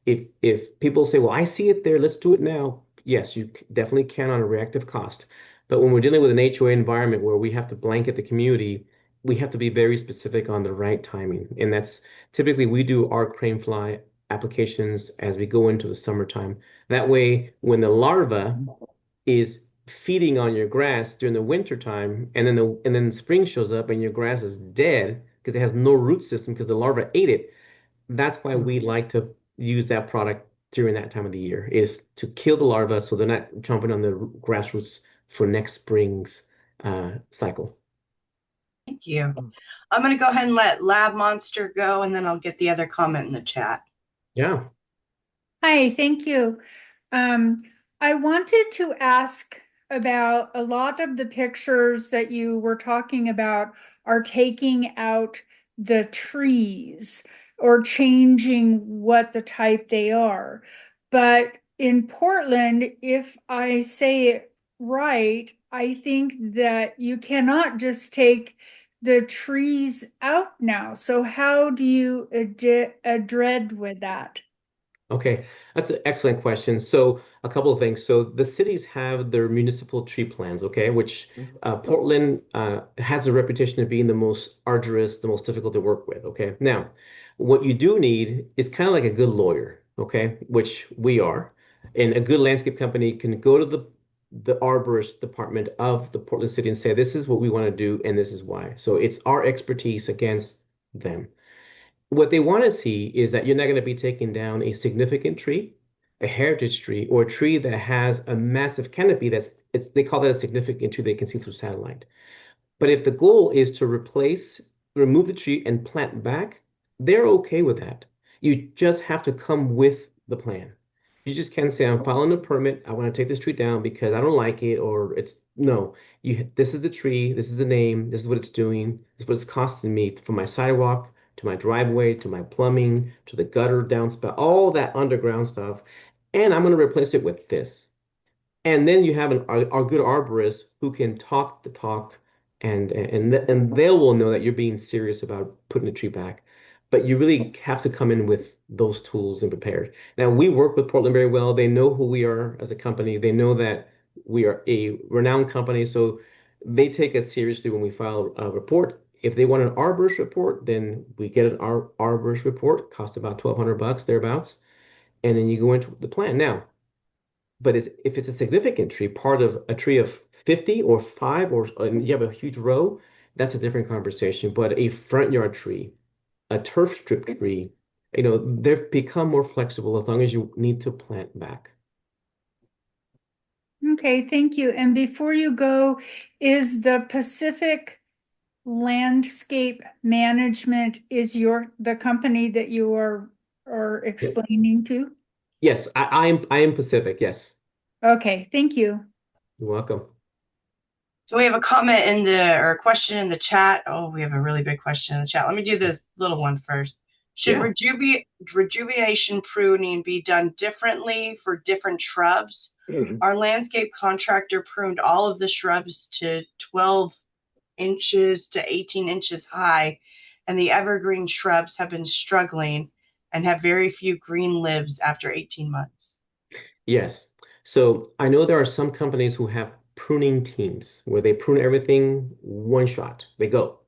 If people say, "Well, I see it there, let's do it now." Yes, you definitely can on a reactive cost. But when we're dealing with an HOA environment where we have to blanket the community, we have to be very specific on the right timing. And that's typically we do our crane fly applications as we go into the summertime. That way, when the larva is feeding on your grass during the winter time, and then spring shows up and your grass is dead because it has no root system because the larva ate it. That's why we like to use that product during that time of the year, is to kill the larva so they're not jumping on the grass roots for next spring's cycle. Thank you. I'm going to go ahead and let Lab Monster go, and then I'll get the other comment in the chat. Yeah. Hi, thank you. Um, I wanted to ask about a lot of the pictures that you were talking about are taking out the trees or changing what the type they are. But in Portland, if I say it right, I think that you cannot just take the trees out now. So how do you address with that? Okay, that's an excellent question. So, a couple of things. So, the cities have their municipal tree plans, okay, which Portland has a reputation of being the most arduous, the most difficult to work with, okay? Now, what you do need is kind of like a good lawyer, okay, which we are. And a good landscape company can go to the arborist department of the Portland city and say, this is what we want to do, and this is why. So, it's our expertise against them. What they want to see is that you're not going to be taking down a significant tree, a heritage tree, or a tree that has a massive canopy they call that a significant tree they can see through satellite. But if the goal is to remove the tree and plant back, they're okay with that. You just have to come with the plan. You just can't say, I'm filing a permit. I want to take this tree down because I don't like it, or it's no. This is the tree. This is the name. This is what it's doing. This is what it's costing me for my sidewalk, to my driveway, to my plumbing, to the gutter downspout, all that underground stuff. And I'm going to replace it with this. And then you have our good arborist who can talk the talk, and they will know that you're being serious about putting the tree back. But you really have to come in with those tools and prepared. Now we work with Portland very well. They know who we are as a company. They know that we are a renowned company, so they take us seriously when we file a report. If they want an arborist report, then we get an arborist report. Costs about $1,200 thereabouts, and then you go into the plan. Now, but if it's a significant tree, part of a tree of 50 or five, or and you have a huge row, that's a different conversation. But a front yard tree, a turf strip tree, they've become more flexible as long as you need to plant back. Okay, thank you. And before you go, is the Pacific Landscape Management is the company that you are explaining to? Yes, I am Pacific. Yes. Okay, thank you. You're welcome. So we have a comment in the, or a question in the chat. Oh, we have a really big question in the chat. Let me do the little one first. Should Yeah. rejuvenation pruning be done differently for different shrubs? Our landscape contractor pruned all of the shrubs to 12 inches to 18 inches high, and the evergreen shrubs have been struggling and have very few green lives after 18 months. Yes. So I know there are some companies who have pruning teams where they prune everything one shot. They go.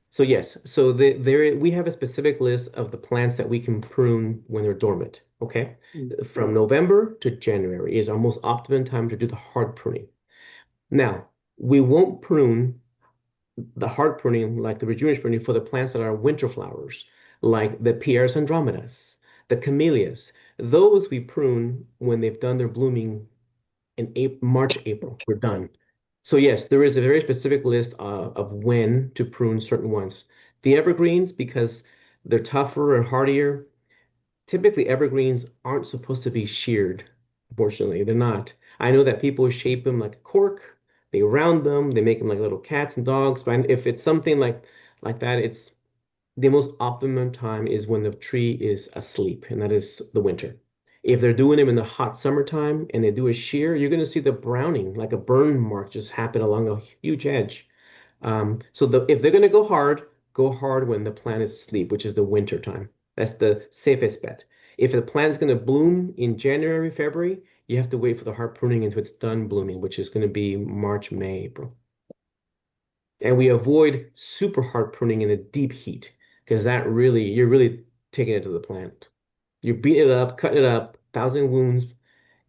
So yes, so there we have a specific list of the plants that we can prune when they're dormant. Okay, from November to January is our most optimum time to do the hard pruning. Now, we won't prune the hard pruning like the rejuvenation pruning for the plants that are winter flowers, like the Pieris andromedas, the camellias. Those we prune when they've done their blooming in April, March, April. We're done. So yes, there is a very specific list of when to prune certain ones. The evergreens, because they're tougher and hardier, typically evergreens aren't supposed to be sheared. Unfortunately, they're not. I know that people shape them like a cork. They round them. They make them like little cats and dogs. But if it's something like that, it's the most optimum time is when the tree is asleep, and that is the winter. If they're doing them in the hot summertime and they do a shear, you're going to see the browning, like a burn mark, just happen along a huge edge. If they're going to go hard when the plant is asleep, which is the winter time. That's the safest bet. If the plant is going to bloom in January, February, you have to wait for the hard pruning until it's done blooming, which is going to be March, May, April. And we avoid super hard pruning in the deep heat because you're really taking it to the plant. You're beating it up, cutting it up, thousand wounds,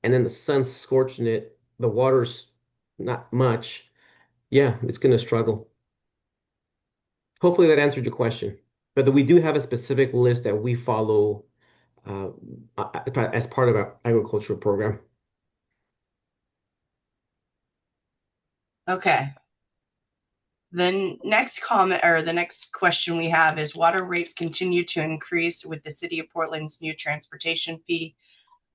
and then the sun's scorching it. The water's not much. Yeah, it's going to struggle. Hopefully that answered your question. But we do have a specific list that we follow uh, as part of our agricultural program. Okay. The next comment or the next question we have is water rates continue to increase with the City of Portland's new transportation fee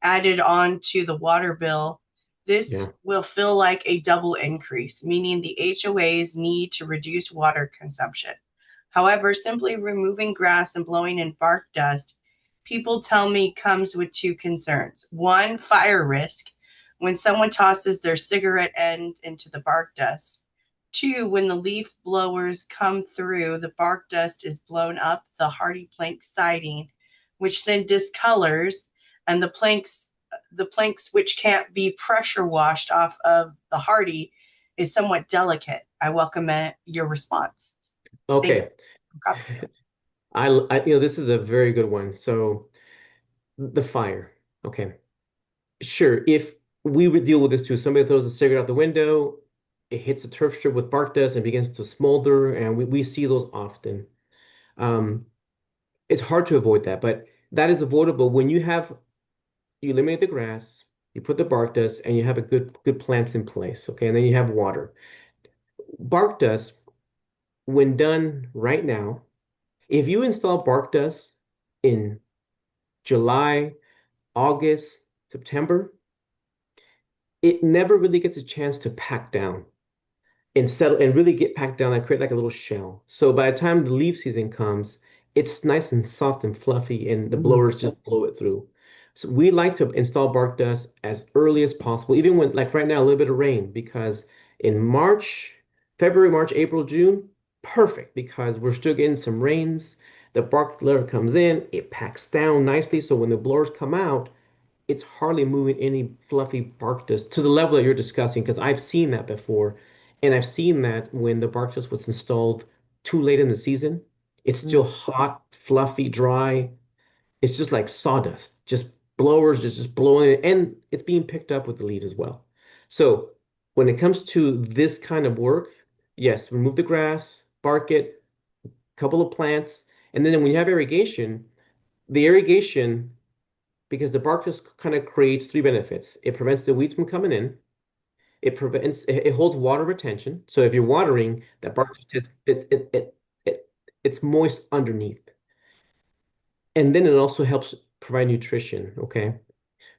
added on to the water bill. This will feel like a double increase, meaning the HOAs need to reduce water consumption. However, simply removing grass and blowing in bark dust, people tell me comes with two concerns. One, fire risk, when someone tosses their cigarette end into the bark dust. Two, when the leaf blowers come through, the bark dust is blown up the hardy plank siding, which then discolors, and the planks which can't be pressure washed off of the hardy is somewhat delicate. I welcome your response. Okay. This is a very good one. So the fire. Okay. Sure. If we would deal with this too, somebody throws a cigarette out the window, it hits the turf strip with bark dust and begins to smolder, and we see those often. Um, it's hard to avoid that, but that is avoidable when you eliminate the grass, you put the bark dust, and you have a good plants in place. Okay, and then you have water. Bark dust, when done right now, if you install bark dust in July, August, September, it never really gets a chance to pack down and settle and really get packed down and create like a little shell. So by the time the leaf season comes, it's nice and soft and fluffy, and the blowers just blow it through. So we like to install bark dust as early as possible, even when, like right now, a little bit of rain, because in February, March, April, June, perfect because we're still getting some rains. The bark layer comes in, it packs down nicely. So when the blowers come out, it's hardly moving any fluffy bark dust to the level that you're discussing, because I've seen that before. And I've seen that when the bark dust was installed too late in the season, it's still hot, fluffy, dry. It's just like sawdust, just blowers just blowing it, and it's being picked up with the leaves as well. So when it comes to this kind of work, yes, remove the grass, bark it, couple of plants, and then when you have irrigation, the irrigation, because the bark just kind of creates three benefits. It prevents the weeds from coming in. It holds water retention. So if you're watering, that bark just it's moist underneath. And then it also helps provide nutrition. Okay.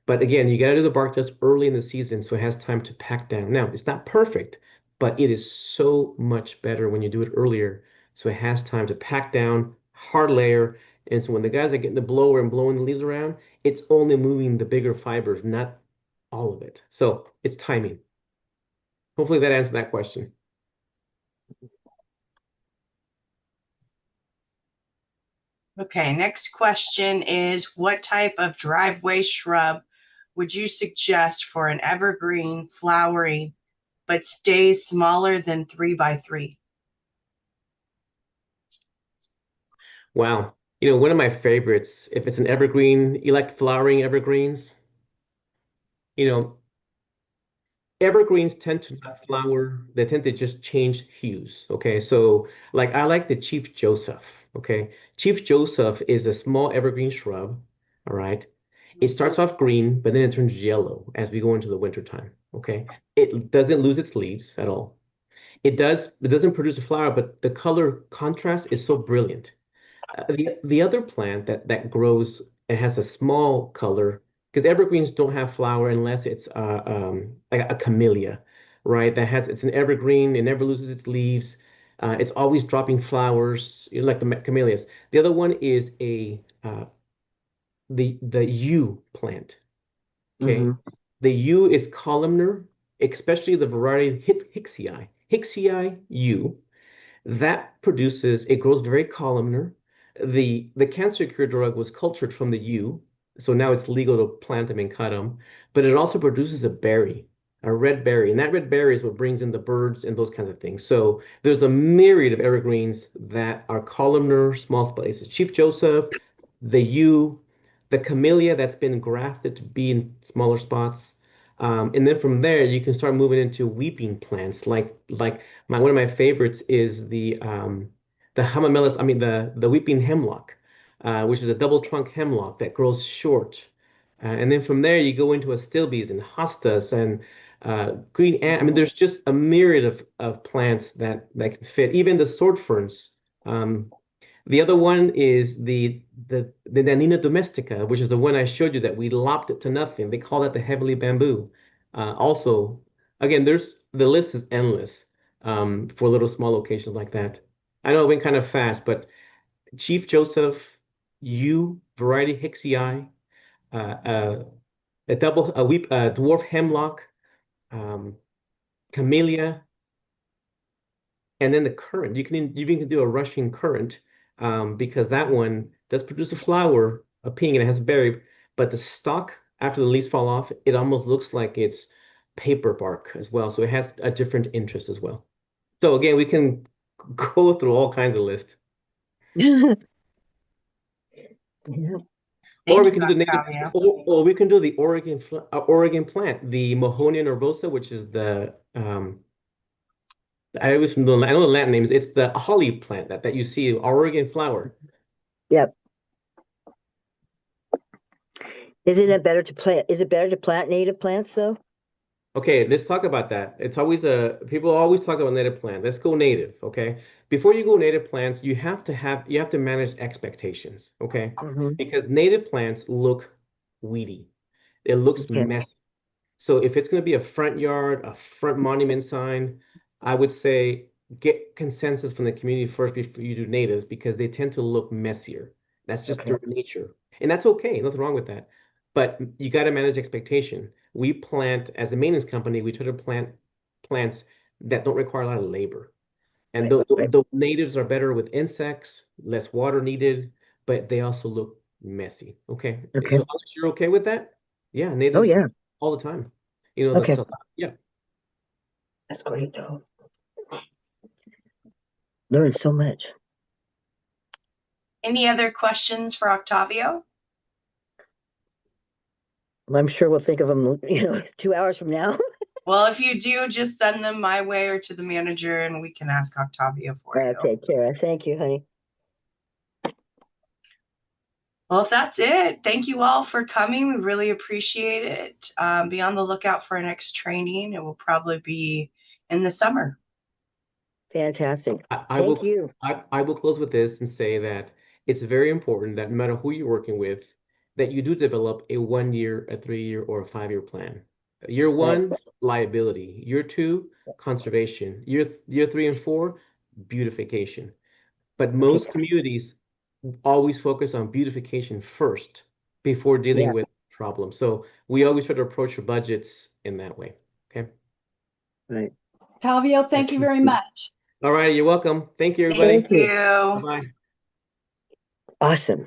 But again, you got to do the bark dust early in the season so it has time to pack down. Now, it's not perfect, but it is so much better when you do it earlier. So it has time to pack down, hard layer. And so when the guys are getting the blower and blowing the leaves around, it's only moving the bigger fibers, not all of it. So it's timing. Hopefully that answered that question. Okay, next question is what type of driveway shrub would you suggest for an evergreen flowering but stays smaller than 3 by 3? Wow. One of my favorites, if it's an evergreen, you like flowering evergreens? You know, evergreens tend to not flower, they tend to just change hues. Okay, so like I like the Chief Joseph. Okay, Chief Joseph is a small evergreen shrub. All right, it starts off green, but then it turns yellow as we go into the winter time. Okay, it doesn't lose its leaves at all. It doesn't produce a flower, but the color contrast is so brilliant. The other plant that grows and has a small color, because evergreens don't have flower unless it's like a camellia, right? It's an evergreen, it never loses its leaves. It's always dropping flowers, like the camellias. The other one is the yew plant. Okay, Hmm. the yew is columnar, especially the variety Hicksii. Hicksii yew that produces, it grows very columnar. The cancer cure drug was cultured from the yew, so now it's legal to plant them and cut them. But it also produces a berry, a red berry, and that red berry is what brings in the birds and those kinds of things. So there's a myriad of evergreens that are columnar, small spaces. Chief Joseph, the yew, the camellia that's been grafted to be in smaller spots. And then from there, you can start moving into weeping plants like one of my favorites is the hamamelis, I mean the weeping hemlock, which is a double trunk hemlock that grows short. And then from there you go into astilbes and hostas and green ant. I mean, there's just a myriad of plants that can fit. Even the sword ferns. The other one is the Danina domestica, which is the one I showed you that we lopped it to nothing. They call that the heavily bamboo. Also, again, there's the list is endless for little small locations like that. I know it went kind of fast, but Chief Joseph, yew, variety Hicksii, uh, uh, a dwarf hemlock, um, camellia, and then the currant. You can do a rushing currant because that one does produce a flower, a pink, and it has a berry, but the stalk after the leaves fall off, it almost looks like it's paper bark as well. So it has a different interest as well. So again, we can go through all kinds of lists, Yeah. or Thank we you, can do the native, Octavio. or we can do the Oregon plant, the Mahonia nervosa, which is the I know the Latin names. It's the holly plant that you see, Oregon flower. Yep. Isn't it better to plant? Is it better to plant native plants though? Okay, let's talk about that. It's always people always talk about native plant. Let's go native, okay? Before you go native plants, you have to manage expectations, okay? Hmm. Because native plants look weedy. It looks Okay. messy. So if it's going to be a front yard, a front monument sign, I would say get consensus from the community first before you do natives because they tend to look messier. That's just Okay. their nature. And that's okay. Nothing wrong with that. But you got to manage expectation. We plant, as a maintenance company, we try to plant plants that don't require a lot of labor. And Right. Right. the natives are better with insects, less water needed, but they also look messy. Okay. So Okay. as long as you're okay with that, yeah, Oh natives yeah. all the time. Okay. Yeah. That's great though. Learned so much. Any other questions for Octavio? I'm sure we'll think of them, 2 hours from now. Well, if you do, just send them my way or to the manager and we can ask Octavio for you. Okay, Kara. Thank you, honey. Well, if that's it, thank you all for coming. We really appreciate it. Be on the lookout for our next training. It will probably be in the summer. Fantastic. I Thank will you. I will close with this and say that it's very important that no matter who you're working with, that you do develop a 1 year, a 3 year, or a 5 year plan. Year one, liability. Year two, conservation. Year three and four, beautification. But most communities always focus on beautification first before dealing Yeah. with problems. So we always try to approach our budgets in that way. Okay. Right. Octavio, thank you very much. All right. You're welcome. Thank you, everybody. Thank you. Bye-bye. Awesome.